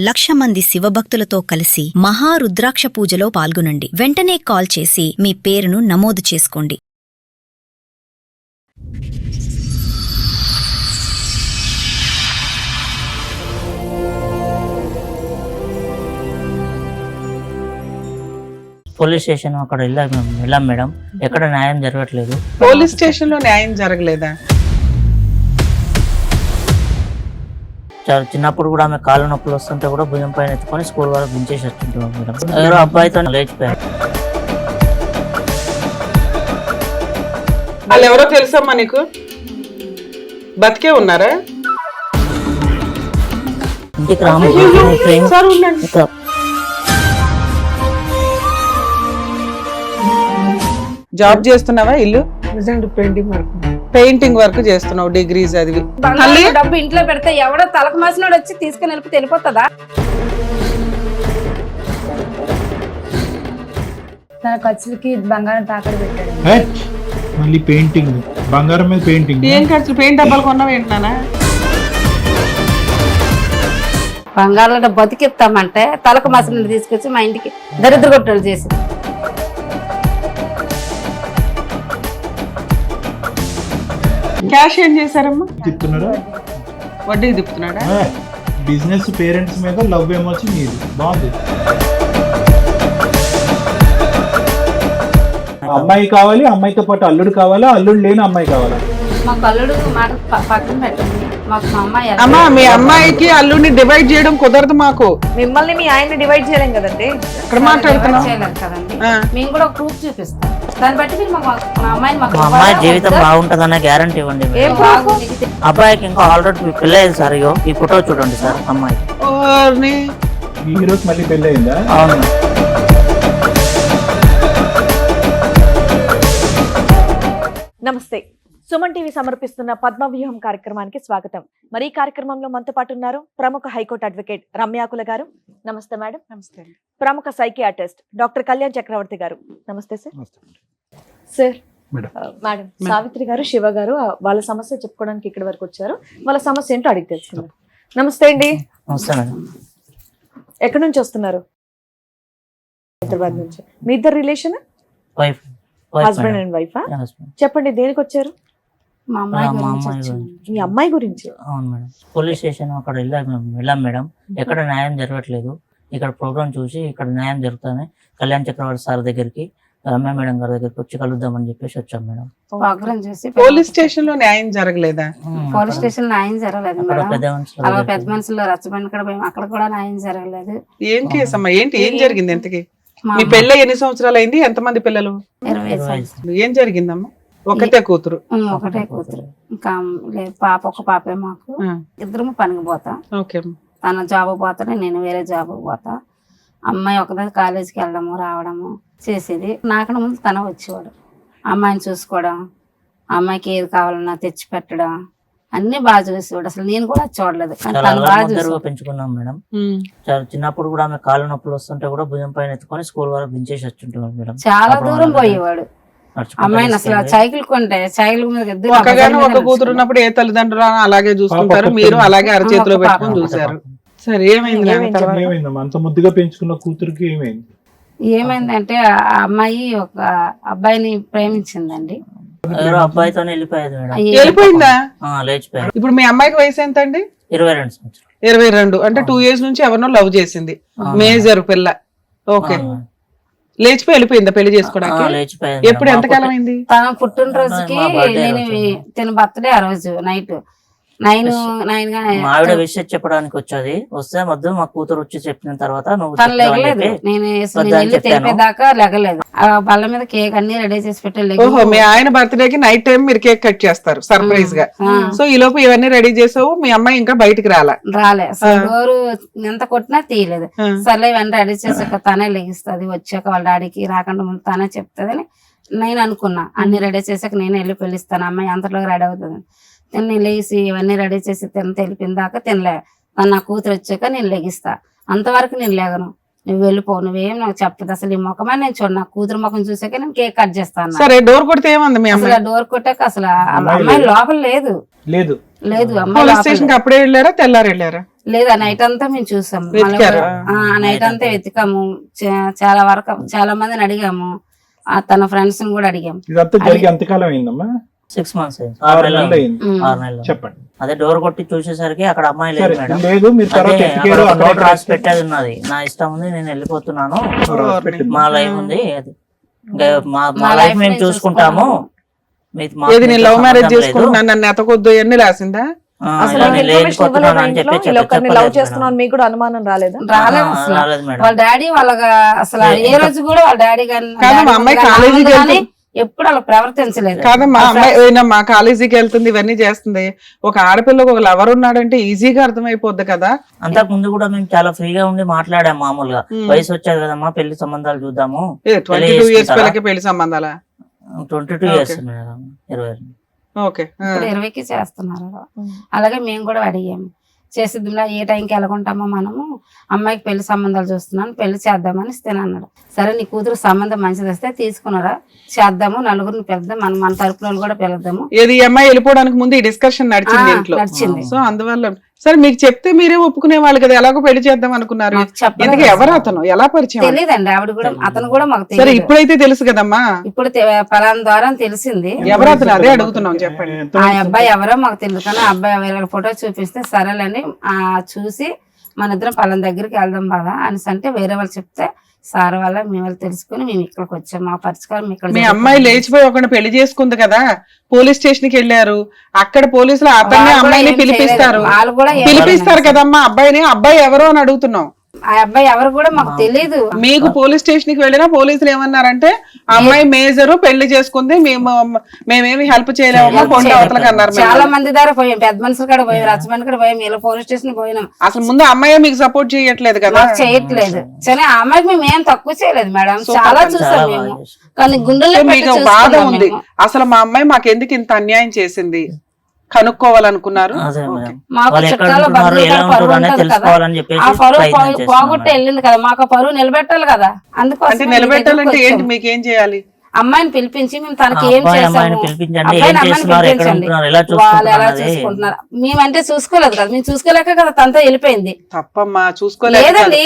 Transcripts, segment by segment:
1,00,000 మంది శివభక్తులతో కలిసి మహారుద్రాక్ష పూజలో పాల్గొనండి. వెంటనే కాల్ చేసి మీ పేరును నమోదు చేసుకోండి. పోలీస్ స్టేషన్ అక్కడ వెళ్ళాం మేడం, ఎక్కడ న్యాయం జరగట్లేదు. పోలీస్ స్టేషన్ లో న్యాయం జరగలేదా? చిన్నప్పుడు కూడా ఆమె కాళ్ళ నొప్పులు వస్తుంటే కూడా భుజం పైన ఎత్తుకొని స్కూల్ వరకు దించేసి వచ్చింటాం మేడం. ఎవరో అబ్బాయితో లేచిపోయారు. వాళ్ళు ఎవరో తెలుసమ్మా నీకు? బతికే ఉన్నారా? ఇంటికి సార్ ఉండండి. జాబ్ చేస్తున్నావా? ఇల్లు పెయింటింగ్ వర్క్ చేస్తున్నావు, డిగ్రీ చదివి. డబ్బు ఇంట్లో పెడితే ఎవడో తలకు మాసినోడు వచ్చి తీసుకుని వెళ్ళిపోతుందా? తన ఖర్చులకి బంగారం తాకట్టు పెట్టాడు. మళ్ళీ పెయింటింగ్, బంగారం మీద పెయింటింగ్. ఏం ఖర్చు? పెయింట్ డబ్బాలు కొన్నావు ఏంటన్నా? బంగారంలో బతికిస్తామంటే తలకు మాసిన తీసుకొచ్చి మా ఇంటికి దరిద్ర కొట్టలు చేసి క్యాష్ ఏం చేశారమ్మా? తిప్పుతున్నారా? వడ్డీకి తిప్పుతున్నాడా? బిజినెస్ పేరెంట్స్ మీద లవ్ ఏమొచ్చి మీది బాగుంది. అమ్మాయి కావాలి, అమ్మాయితో పాటు అల్లుడు కావాలా, అల్లుడు లేని అమ్మాయి కావాలా? మాకు అల్లుడు మాట పక్కన పెట్టండి. మాకు మా అమ్మాయి అమ్మా, మీ అమ్మాయికి అల్లుడిని డివైడ్ చేయడం కుదరదు. మాకు మిమ్మల్ని మీ ఆయన్ని డివైడ్ చేయలేం కదండి. ఎక్కడ మాట్లాడుతున్నాం కదండి. మేము కూడా ప్రూఫ్ చూపిస్తాం. దాన్ని బట్టి మీరు మా అమ్మాయిని మా అమ్మాయి జీవితం బాగుంటదన్న గ్యారంటీ ఇవ్వండి. అబ్బాయికి ఇంకా ఆల్రెడీ పెళ్ళి అయింది సార్. ఇగో ఈ ఫోటో చూడండి సార్. అమ్మాయి ఈ హీరోకి మళ్ళీ పెళ్ళి అయిందా? అవును. నమస్తే. సుమన్ టీవీ సమర్పిస్తున్న పద్మవ్యూహం కార్యక్రమానికి స్వాగతం. మరి ఈ కార్యక్రమంలో మనతో పాటు ఉన్నారు ప్రముఖ హైకోర్టు అడ్వకేట్ రమ్యాకుల గారు. నమస్తే మేడం. నమస్తే. ప్రముఖ సైకియాట్రిస్ట్ డాక్టర్ కళ్యాణ్ చక్రవర్తి గారు. నమస్తే సార్. సార్, మేడం సావిత్రి గారు, శివ గారు వాళ్ళ సమస్య చెప్పుకోవడానికి ఇక్కడి వరకు వచ్చారు. వాళ్ళ సమస్య ఏంటో అడిగి తెలుసుకున్నారు. నమస్తే అండి. నమస్తే మేడం. ఎక్కడి నుంచి వస్తున్నారు? హైదరాబాద్ నుంచి. మీ ఇద్దరు relation? Wife, husband and wife. చెప్పండి, దేనికి వచ్చారు? మా అమ్మాయి గురించి. మీ అమ్మాయి గురించి? అవును మేడం. పోలీస్ స్టేషన్ అక్కడ వెళ్ళాం మేడం, ఎక్కడ న్యాయం జరగట్లేదు. ఇక్కడ ప్రోగ్రామ్ చూసి ఇక్కడ న్యాయం జరుగుతుంది, కళ్యాణ్ చక్రవర్తి సార్ దగ్గరికి, రమ్య మేడం గారి దగ్గరికి వచ్చి కలుద్దామని చెప్పేసి వచ్చాం మేడం. ప్రోగ్రామ్ చూసి పోలీస్ స్టేషన్ లో న్యాయం జరగలేదా? పోలీస్ స్టేషన్ న్యాయం జరగలేదు మేడం. అలా పెద్ద మనుషులు రచ్చబండి కూడా పోయి అక్కడ కూడా న్యాయం జరగలేదు. ఏం కేసు అమ్మా? ఏంటి, ఏం జరిగింది? ఎంతకి మీ పెళ్ళ ఎన్ని సంవత్సరాలు అయింది? ఎంతమంది పిల్లలు? 20 ఏం జరిగిందమ్మా? ఒకటే కూతురు? ఒకటే కూతురు. ఇంకా లేదు, పాప ఒక పాపే మాకు. ఇద్దరు పనికి పోతా. ఓకే. తన జాబ్ పోతానే, నేను వేరే జాబ్ పోతా. అమ్మాయి ఒకదా కాలేజీకి వెళ్ళడము రావడము చేసేది. నాకన్నా ముందు తన వచ్చేవాడు. అమ్మాయిని చూసుకోవడం, అమ్మాయికి ఏది కావాలన్నా తెచ్చి పెట్టడం అన్ని బాగా చూసేవాడు. అసలు నేను కూడా చూడలేదు, కానీ తను బాగా చూసి పెంచుకున్నాం మేడం. చిన్నప్పుడు కూడా ఆమె కాళ్ళ నొప్పులు వస్తుంటే కూడా భుజం పైన ఎత్తుకొని స్కూల్ వరకు దించేసి వచ్చింటాం మేడం. చాలా దూరం పోయేవాడు. అమ్మాయిని అసలు సైకిల్ కొంటే సైకిల్ మీద ఒక కూతురు ఉన్నప్పుడు ఏ తల్లిదండ్రులు అలాగే చూసుకుంటారు, మీరు అలాగే అరచేతిలో పెట్టుకొని చూసారు. సరే, ఏమైంది? అంత ముద్దుగా పెంచుకున్న కూతురికి ఏమైంది? ఏమైందంటే ఆ అమ్మాయి ఒక అబ్బాయిని ప్రేమించిందండి. ఎవరో అబ్బాయితో వెళ్ళిపోయేది మేడం. వెళ్ళిపోయిందా? లేచిపోయారు. ఇప్పుడు మీ అమ్మాయికి వయసు ఎంత అండి? 22 సంవత్సరాలు. 22 అంటే 2 years నుంచి ఎవరినో లవ్ చేసింది. మేజర్ పిల్ల. ఓకే. లేచిపోయి వెళ్ళిపోయిందా పెళ్లి చేసుకోవడానికి? ఎప్పుడు, ఎంతకాలం అయింది? తన పుట్టినరోజుకి నేను తన బర్త్డే ఆ రోజు నైట్ 9 ఆవిడ విషయం చెప్పడానికి వచ్చేది. వస్తే మొత్తం మా కూతురు వచ్చి చెప్పిన తర్వాత తను లెగలేదు. నేను వెళ్ళి తెలిపేదాకా లెగలేదు. ఆ బల్ల మీద కేక్ అన్ని రెడీ చేసి పెట్టి. ఓహో, మీ ఆయన బర్త్డే కి నైట్ టైం మీరు కేక్ కట్ చేస్తారు సర్ప్రైజ్ గా. సో ఈ లోపు ఇవన్నీ రెడీ చేసావు, మీ అమ్మాయి ఇంకా బయటికి రాలే. డోరు ఎంత కొట్టినా తీయలేదు. సర్లే ఇవన్నీ రెడీ చేసాక తనే లెగిస్తుంది. వచ్చాక వాళ్ళ డాడీకి రాకుండా ముందు తనే చెప్తుందని నేను అనుకున్నా. అన్ని రెడీ చేసాక నేను వెళ్ళి పిలుస్తాను, అమ్మాయి అంతలోకి రెడీ అవుతుంది. నేను లేచి ఇవన్నీ రెడీ చేసి తెలిపిన దాకా తినలే. నా కూతురు వచ్చాక నేను లెగిస్తా. అంతవరకు నేను లేగను. నువ్వు వెళ్ళిపో, నువ్వేం నాకు చెప్పదు. అసలు ఈ ముఖమే నేను చూడు. నా కూతురు ముఖం చూసాక నేను కేక్ కట్ చేస్తాను. సరే, డోర్ కొడితే ఏమంది మీ అమ్మాయి? డోర్ కొట్టాక అసలు అమ్మాయి లోపల లేదు. పోలీస్ స్టేషన్ కి అప్పుడే వెళ్ళారా, తెల్లారు వెళ్ళారా? లేదా నైట్ అంతా మేము చూసాము వెతికారా? నైట్ అంతా వెతికాము, చాలా వరకు చాలా మందిని అడిగాము, తన ఫ్రెండ్స్ ని కూడా అడిగాము. ఇదంతా జరిగి ఎంతకాలం అయిందమ్మా? 6 months అయింది. 6 6 నెలలు నెలలు అయింది. 6 నెలలు. చెప్పండి. అదే డోర్ కొట్టి చూసేసరికి అక్కడ అమ్మాయి లేదు సరే, మేడం. లేదు మీరు తర్వాత అదే ఎతికారు, అక్కడ అక్కడ నోట్ రాసి పెట్టేది ఉన్నది, నా ఇష్టం ఉంది నేను వెళ్ళిపోతున్నాను, మా లైఫ్ ఉంది, అది ఇంకా మా లైఫ్ మేము చూసుకుంటాము, ఏది నేను లవ్ మ్యారేజ్ చేసుకుంటున్నాను నన్ను ఎతకొద్దు అన్ని రాసిందా? అసలు అని ఇన్ఫర్మేషన్ ఇవ్వలేదా అని ఇంట్లో? చెప్పి ఇలా ఒకరిని లవ్ చెప్పలేదు చేస్తున్నాను మీకు కూడా అనుమానం రాలేదా? రాలేదు అసలు. రాలేదు మేడం. వాళ్ళ డాడీ అసలు ఏ రోజు కూడా వాళ్ళ డాడీ కాదు, మా అమ్మాయి కాలేజీకి కానీ ఎప్పుడు అలా ప్రవర్తించలేదు. కాదమ్మా, అమ్మాయి మా కాలేజీకి వెళ్తుంది, ఇవన్నీ చేస్తుంది. ఒక ఆడపిల్లకు ఒక లవర్ ఉన్నాడంటే ఈజీగా అర్థమైపోద్ది కదా. అంతకు ముందు కూడా మేము చాలా ఫ్రీగా ఉండి మాట్లాడాము మామూలుగా. వయసు వచ్చేది కదమ్మా, పెళ్లి సంబంధాలు చూద్దాము. 22 years పిల్లకి పెళ్లి సంబంధాలా? 22 years మేడం, 20. ఓకే. ఇప్పుడు 20కి చేస్తున్నారు. అలాగే మేము కూడా అడిగాము, చేసిద్దిలా ఏ టైంకి వెళ్ళకుంటామో మనము, అమ్మాయికి పెళ్లి సంబంధాలు చూస్తున్నాను, పెళ్లి చేద్దామని ఇస్తేనే అన్నాడు. సరే నీ కూతురు సంబంధం మంచిది వస్తే తీసుకున్నారా, చేద్దాము, నలుగురిని పిలుద్దాం, మన తరపున వాళ్ళు కూడా పిలుద్దాము. ఏది ఈ అమ్మాయి వెళ్ళిపోవడానికి ముందు ఈ డిస్కషన్ నడిచింది ఇంట్లో. నడిచింది. సో అందువల్ల సరే మీకు చెప్తే మీరే ఒప్పుకునే వాళ్ళు కదా, ఎలాగో పెళ్లి చేద్దాం అనుకున్నారు. మాకు చెప్పలేదు ఎందుకు ఎవరు అతను, ఎలా పరిచయం? తెలియదండి, ఆవిడ కూడా అతను కూడా మాకు సరే తెలియదు. ఇప్పుడైతే తెలుసు కదమ్మా. ఇప్పుడు పలానా ద్వారా తెలిసింది. ఎవరు అతను, అదే అడుగుతున్నాం, చెప్పండి. ఆ అబ్బాయి ఎవరో మాకు తెలియదు, కానీ ఆ అబ్బాయి వేరే ఫోటో చూపిస్తే సరేలేండి చూసి మన ఇద్దరం పలానా దగ్గరికి వెళ్దాం బాగా అనేసి అంటే వేరే వాళ్ళు చెప్తే సార్ వల్ల మేము వాళ్ళు తెలుసుకుని మేము ఇక్కడికి వచ్చాం. మా పరిష్కారం ఇక్కడ. మీ అమ్మాయి లేచిపోయి ఒకరిని పెళ్లి చేసుకుంది కదా, పోలీస్ స్టేషన్ కి వెళ్ళారు, అక్కడ పోలీసులు అతన్ని అమ్మాయిని పిలిపిస్తారు. వాళ్ళు కూడా పిలిపిస్తారు కదమ్మా అబ్బాయిని, అబ్బాయి ఎవరో అని అడుగుతున్నాం. ఆ అబ్బాయి ఎవరు కూడా మాకు తెలియదు. మీకు పోలీస్ స్టేషన్ కి వెళ్ళినా పోలీసులు ఏమన్నారంటే అమ్మాయి మేజరు పెళ్లి చేసుకుంది, మేమేమి హెల్ప్ చేయలేమమ్మా, కొండ అవతలకి అన్నారు. చాలా మంది ద్వారా పోయాం, పెద్ద మనుషులు కూడా పోయాం, రచ్చబండి కూడా పోయాం, ఇలా పోలీస్ స్టేషన్ పోయినాం. అసలు ముందు అమ్మాయి మీకు సపోర్ట్ చేయట్లేదు కదా. మాకు చేయట్లేదు. సరే ఆ అమ్మాయికి మేము ఏం తక్కువ చేయలేదు మేడం, చాలా చూసాం మేము, కానీ గుండెల్లో మీకు బాధ ఉంది. అసలు మా అమ్మాయి మాకెందుకు ఇంత అన్యాయం చేసింది కనుక్కోవాలనుకున్నారు. మాకు చుట్టాల పరువు ఉంటది కదా, ఆ పరువు పోగొట్టి వెళ్ళింది కదా, మాకు పరువు నిలబెట్టాలి కదా. అందుకోసం నిలబెట్టాలంటే ఏంటి, మీకేం చేయాలి? అమ్మాయిని పిలిపించి మేము తనకి ఏం చేసాము, అమ్మాయిని పిలిపించండి, వాళ్ళు ఎలా చూసుకుంటున్నారు. మేమంటే చూసుకోలేదు కదా, మేము చూసుకోలేక కదా తనతో వెళ్ళిపోయింది. తప్పమ్మా, చూసుకోలేదు. లేదండి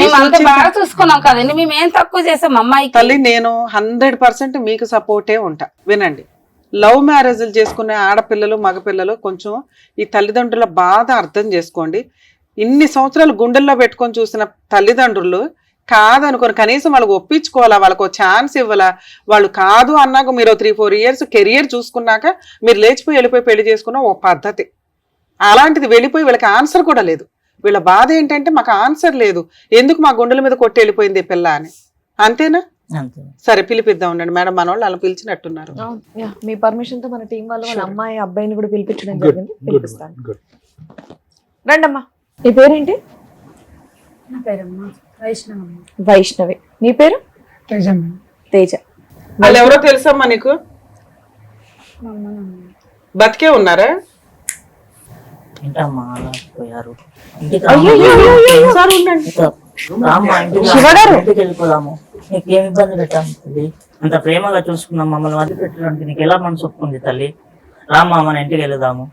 మేము అంత బాగా చూసుకున్నాం కదండి, మేము ఏం తక్కువ చేసాం అమ్మాయికి. తల్లి నేను 100% మీకు సపోర్టే ఉంటా. వినండి, లవ్ మ్యారేజ్లు చేసుకునే ఆడపిల్లలు మగపిల్లలు కొంచెం ఈ తల్లిదండ్రుల బాధ అర్థం చేసుకోండి. ఇన్ని సంవత్సరాలు గుండెల్లో పెట్టుకొని చూసిన తల్లిదండ్రులు కాదనుకోని కనీసం వాళ్ళకి ఒప్పించుకోవాలా, వాళ్ళకు ఛాన్స్ ఇవ్వాలా. వాళ్ళు కాదు అన్నాక మీరు 3-4 years కెరియర్ చూసుకున్నాక మీరు లేచిపోయి వెళ్ళిపోయి పెళ్లి చేసుకున్న ఓ పద్ధతి. అలాంటిది వెళ్ళిపోయి వీళ్ళకి ఆన్సర్ కూడా లేదు. వీళ్ళ బాధ ఏంటంటే మాకు ఆన్సర్ లేదు, ఎందుకు మా గుండెల మీద కొట్టి వెళ్ళిపోయింది పిల్ల అని. అంతేనా? సరే పిలిపిద్దాం ఉండండి మేడం, మన వాళ్ళు అలా పిలిచినట్టున్నారు. మీ పర్మిషన్ తో మన టీం వాళ్ళు వాళ్ళ అమ్మాయి అబ్బాయిని కూడా పిలిపించడం జరిగింది. పిలిపిస్తాను, రండమ్మా. నీ పేరేంటి? వైష్ణవి. నీ పేరు? తేజ. వాళ్ళు ఎవరో తెలుసమ్మా నీకు? బతికే ఉన్నారా? వెళ్ళిపోదాము, నీకేం ఇబ్బంది పెట్టాము తల్లి, అంత ప్రేమగా చూసుకున్నాం మమ్మల్ని వదిలి పెట్టడానికి నీకు ఎలా మనసు ఒప్పుకుంది తల్లి? రామ్మా మన ఇంటికి వెళ్దాము,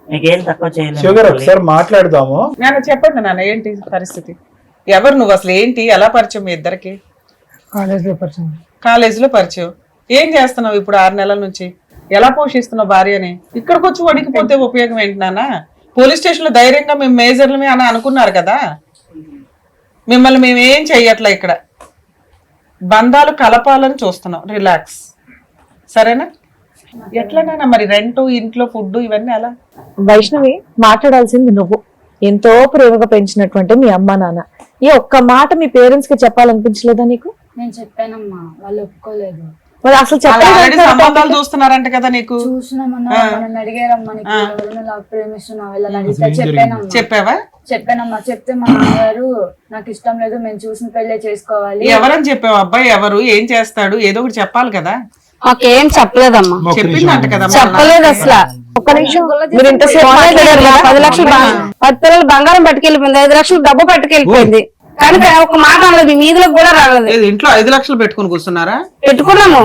నీకేం తక్కువ చేయలేదు. మాట్లాడదాము. నాన్న చెప్పండి నాన్న, ఏంటి పరిస్థితి? ఎవరు నువ్వు అసలు, ఏంటి, ఎలా పరిచయం మీ ఇద్దరికి? కాలేజీలో పరిచయం. ఏం చేస్తున్నావు ఇప్పుడు 6 నెలల నుంచి? ఎలా పోషిస్తున్నావు భార్యని? ఇక్కడికి వచ్చి వడికిపోతే ఉపయోగం ఏంటి నాన్న? పోలీస్ స్టేషన్ లో ధైర్యంగా మేము మేజర్లమే అని అనుకున్నారు కదా, మిమ్మల్ని మేమేం చెయ్యట్లే. ఇక్కడ బంధాలు కలపాలని చూస్తున్నాం. రిలాక్స్, సరేనా? ఎట్లనైనా మరి రెంట్, ఇంట్లో ఫుడ్ ఇవన్నీ ఎలా? వైష్ణవి, మాట్లాడాల్సింది నువ్వు. ఎంతో ప్రేమగా పెంచినటువంటి మీ అమ్మ నాన్న, ఈ ఒక్క మాట మీ పేరెంట్స్ కి చెప్పాలనిపించలేదా నీకు? నేను చెప్పానమ్మా, వాళ్ళు ఒప్పుకోలేదు. మరి అసలు సంబంధాలు చూస్తున్నారంట కదా నీకు? చూసినామన్నా, నన్ను అడిగారమ్మా, నీకు ఎవరైనా ప్రేమిస్తున్నావు వెళ్ళని అడిగితే చెప్పానమ్మా. చెప్పావా? చెప్పానమ్మా. చెప్తే మా నాన్నగారు నాకు ఇష్టం లేదు, మేము చూసిన పెళ్ళే చేసుకోవాలి. ఎవరని చెప్పావు? అబ్బాయి ఎవరు, ఏం చేస్తాడు, ఏదో ఒకటి చెప్పాలి కదా. మాకేం చెప్పలేదమ్మా. చెప్పిందంట కదా? చెప్పలేదు అసలు. ఒక్క నిమిషం, మీరు ఇంతసేపు 10 లక్షలు 10 పిల్లలు బంగారం పట్టుకెళ్ళిపోయింది, 5 లక్షలు డబ్బు పట్టుకెళ్ళిపోయింది, కానీ ఒక మాట అనలేదు, వీధులకు కూడా రాలేదు. ఇంట్లో 5 లక్షలు పెట్టుకుని కూర్చున్నారా? పెట్టుకున్నాము.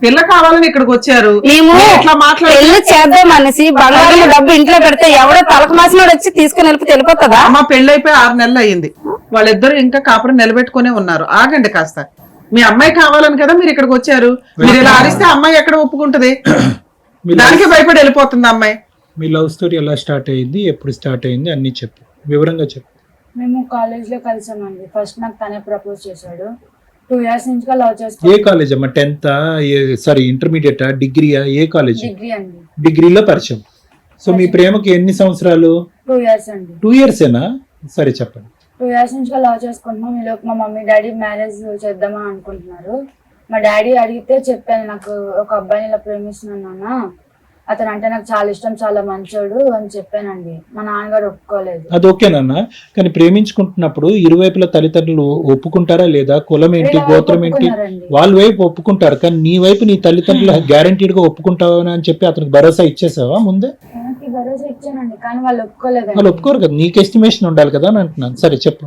పిల్ల కావాలని ఇక్కడికి వచ్చారు, మేము మీరు ఇట్లా మాట్లాడి పెళ్లి చేద్దాం అనేసి బంగారం డబ్బు ఇంట్లో పెడితే ఎవడో తలకు మాసినోడు వచ్చి తీసుకుని వెళ్ళిపోతుందా? అమ్మ పెళ్ళైపోయి 6 నెలలు అయ్యింది, వాళ్ళిద్దరు ఇంకా కాపురం నిలబెట్టుకునే ఉన్నారు. ఆగండి కాస్త. మీ అమ్మాయి కావాలని కదా మీరు ఇక్కడికి వచ్చారు. మీరు ఇలా ఆడిస్తే అమ్మాయి ఎక్కడ ఒప్పుకుంటది? దానికి భయపడి వెళ్ళిపోతుంది అమ్మాయి. మీ లవ్ స్టోరీ ఎలా స్టార్ట్ అయ్యింది, ఎప్పుడు స్టార్ట్ అయ్యింది అన్ని చెప్పు, వివరంగా చెప్పు. మేము కాలేజ్ లో కలిసామండి. ఫస్ట్ నాకు తనే ప్రపోజ్ చేశాడు. 2 years నుంచి లవ్ ఏ చేసుకున్నాం. కాలేజ్ అమ్మా? 10th సారీ ఇంటర్మీడియట్ డిగ్రీయా? ఏ కాలేజ్? డిగ్రీ అండి. డిగ్రీలో పరిచయం. సో మీ ప్రేమకి ఎన్ని సంవత్సరాలు? 2 years అండి. 2 years ఏనా? సరే చెప్పండి. 2 years నుంచి లవ్ చేసుకుంటున్నాం. ఈలోపు మా మమ్మీ డాడీ మ్యారేజ్ చేద్దామని అనుకుంటున్నారు. మా డాడీ అడిగితే చెప్పాను, నాకు ఒక అబ్బాయిని ఇలా ప్రేమిస్తున్నాను నాన్న, అతను అంటే నాకు చాలా ఇష్టం, చాలా మంచోడు అని చెప్పానండి. మా నాన్నగారు ఒప్పుకోలేదు. అది ఓకేనన్నా, కానీ ప్రేమించుకుంటున్నప్పుడు ఇరువైపుల తల్లిదండ్రులు ఒప్పుకుంటారా లేదా? కులం ఏంటి, గోత్రం ఏంటి, ఒప్పుకున్నారండి. వాళ్ళ వైపు ఒప్పుకుంటారు, కానీ నీ వైపు నీ తల్లిదండ్రులు గ్యారంటీడ్ గా ఒప్పుకుంటావని అని చెప్పి అతనికి భరోసా ఇచ్చేసావా ముందే? నాకు భరోసా ఇచ్చానండి, కానీ వాళ్ళు ఒప్పుకోలేదండి. వాళ్ళు ఒప్పుకోరు కదా, నీకు ఎస్టిమేషన్ ఉండాలి కదా అని అంటున్నాను. సరే చెప్పు.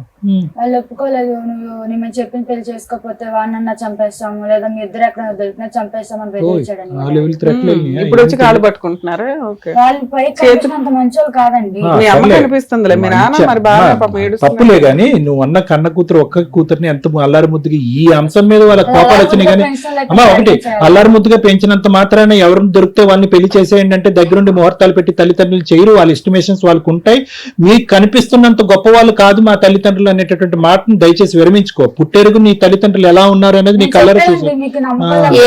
వాళ్ళు ఒప్పుకోలేదు. నువ్వు మేము చెప్పిన పెళ్లి చేసుకోకపోతే వాడినన్నా చంపేస్తాము, లేదా మీ ఇద్దరు ఎక్కడ దొరికినా చంపేస్తామని బెదిరించాడండి. ఆ లెవెల్ థ్రెట్లు ఇప్పుడు వచ్చి కాలు పట్టుకుంటున్నారా? ఓకే. వాళ్ళు పైకి అంత మంచోళ్ళు కాదండి. మీ అమ్మ కనిపిస్తుందిలే, మీ నాన్న మరి బాగా పాపం ఏడుస్తున్నాడు. తప్పులే గాని నువ్వు అన్న కన్న కూతురు ఒక్క కూతుర్ని ఎంత అల్లారి ముద్దుగా ఈ అంశం మీద వాళ్ళ కోపాలు వచ్చినాయి కానీ అమ్మా ఒకటి అల్లారి ముద్దుగా పెంచినంత మాత్రాన ఎవరిని దొరికితే వాళ్ళని పెళ్లి చేసేయండి అంటే దగ్గరుండి ముహూర్తాలు పెట్టి తల్లిదండ్రులు చేయరు. వాళ్ళ ఎస్టిమేషన్స్ వాళ్ళకు ఉంటాయి. మీకు కనిపిస్తున్నంత గొప్ప వాళ్ళు కాదు మా తల్లిదండ్రులు అనేటటువంటి మాటను దయచేసి విరమించుకో. పుట్టెరుగు నీ తల్లిదండ్రులు ఎలా ఉన్నారు అనేది నీ కలర్ చూసి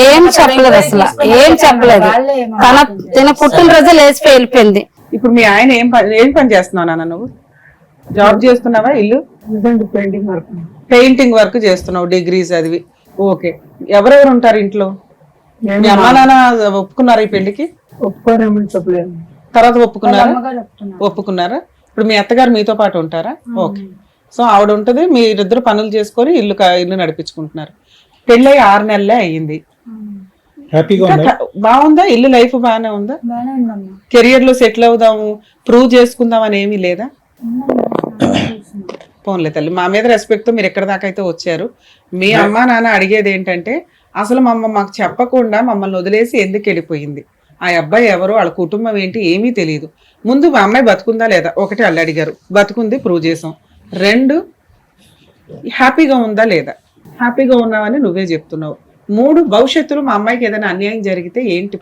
ఏం చెప్పలేదు, అసలు ఏం చెప్పలేదు. తన పుట్టినరోజు లేచిపోయి వెళ్ళిపోయింది. ఇప్పుడు మీ ఆయన ఏం పని చేస్తున్నావు నాన్న? నువ్వు జాబ్ చేస్తున్నావా? ఇల్లు పెయింటింగ్ వర్క్ చేస్తున్నావు, డిగ్రీ చదివి. ఓకే. ఎవరెవరు ఉంటారు ఇంట్లో? మీ అమ్మా నాన్న ఒప్పుకున్నారా ఈ పెళ్లికి? తర్వాత ఒప్పుకున్నారా? ఒప్పుకున్నారా? ఇప్పుడు మీ అత్తగారు మీతో పాటు ఉంటారా? ఓకే. సో ఆవిడ ఉంటది, మీరిద్దరు పనులు చేసుకొని ఇల్లు నడిపించుకుంటున్నారు. పెళ్ళి 6 నెలలే అయ్యింది. హ్యాపీగా బాగుందా ఇల్లు? లైఫ్ బాగానే ఉందా? బాగానే ఉందమ్మా. కెరియర్ లో సెటిల్ అవుదాము, ప్రూవ్ చేసుకుందాం అని ఏమీ లేదా? పోన్లే తల్లి, మా మీద రెస్పెక్ట్ తో మీరు ఎక్కడ దాకా అయితే వచ్చారు. మీ అమ్మా నాన్న అడిగేది ఏంటంటే అసలు మాకు చెప్పకుండా మమ్మల్ని వదిలేసి ఎందుకు వెళ్ళిపోయింది, ఆ అబ్బాయి ఎవరు, వాళ్ళ కుటుంబం ఏంటి ఏమీ తెలియదు. ముందు మా అమ్మాయి బతుకుందా లేదా ఒకటి వాళ్ళు అడిగారు, బతుకుంది, ప్రూవ్ చేసాం. 2 హ్యాపీగా ఉందా లేదా? హ్యాపీగా ఉన్నావని నువ్వే చెప్తున్నావు. 3 భవిష్యత్తులో మా అమ్మాయికి ఏదైనా అన్యాయం జరిగితే ఏంటి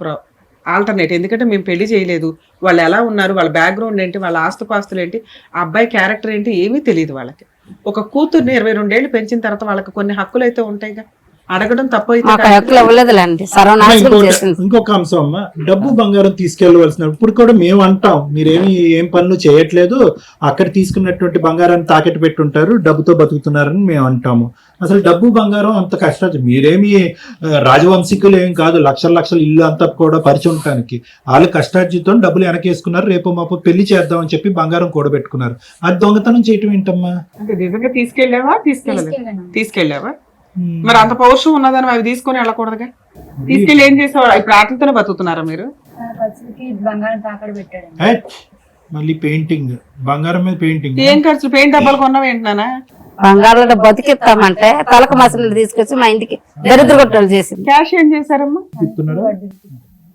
ఆల్టర్నేట్? ఎందుకంటే మేము పెళ్లి చేయలేదు, వాళ్ళు ఎలా ఉన్నారు, వాళ్ళ బ్యాక్గ్రౌండ్ ఏంటి, వాళ్ళ ఆస్తుపాస్తులు ఏంటి, ఆ అబ్బాయి క్యారెక్టర్ ఏంటి ఏమీ తెలియదు వాళ్ళకి. ఒక కూతుర్ని 22 ఏళ్ళు పెంచిన తర్వాత వాళ్ళకి కొన్ని హక్కులు అయితే ఉంటాయిగా, అడగడం తప్పు అయితే ఇంకొక అంశం అమ్మా, డబ్బు బంగారం తీసుకెళ్లవలసిన ఇప్పుడు కూడా మేము అంటాం మీరేమి ఏం పనులు చేయట్లేదు, అక్కడ తీసుకున్నటువంటి బంగారాన్ని తాకెట్టు పెట్టుంటారు, డబ్బుతో బతుకుతున్నారని మేము అంటాము. అసలు డబ్బు బంగారం అంత కష్టం, మీరేమి రాజవంశీకులు ఏం కాదు, లక్షల ఇల్లు అంతా కూడా పరిచి ఉండటానికి. వాళ్ళు కష్టార్జితో డబ్బులు వెనకేసుకున్నారు, రేపు మాపు పెళ్లి చేద్దామని చెప్పి బంగారం కూడబెట్టుకున్నారు. అది దొంగతనం చేయటం ఏంటమ్మా? అంటే నిజంగా తీసుకెళ్ళావా? మరి అంత పౌరుషం ఉన్నదని అవి తీసుకొని వెళ్ళకూడదుగా. తీసుకెళ్ళి ఏం చేసేవాడు? ఇప్పుడు ఆటలతోనే బతుకుతున్నారా మీరు? బంగారం తాకడ పెట్టాడు. మళ్ళీ పెయింటింగ్, బంగారం మీద పెయింటింగ్. ఏం ఖర్చు? పెయింట్ డబ్బాలు కొన్నావు ఏంటన్నా? బంగారంలో బతికిస్తామంటే తలకు మసలు తీసుకొచ్చి మా ఇంటికి దరిద్ర కొట్టలు చేసింది. క్యాష్ ఏం చేశారమ్మా?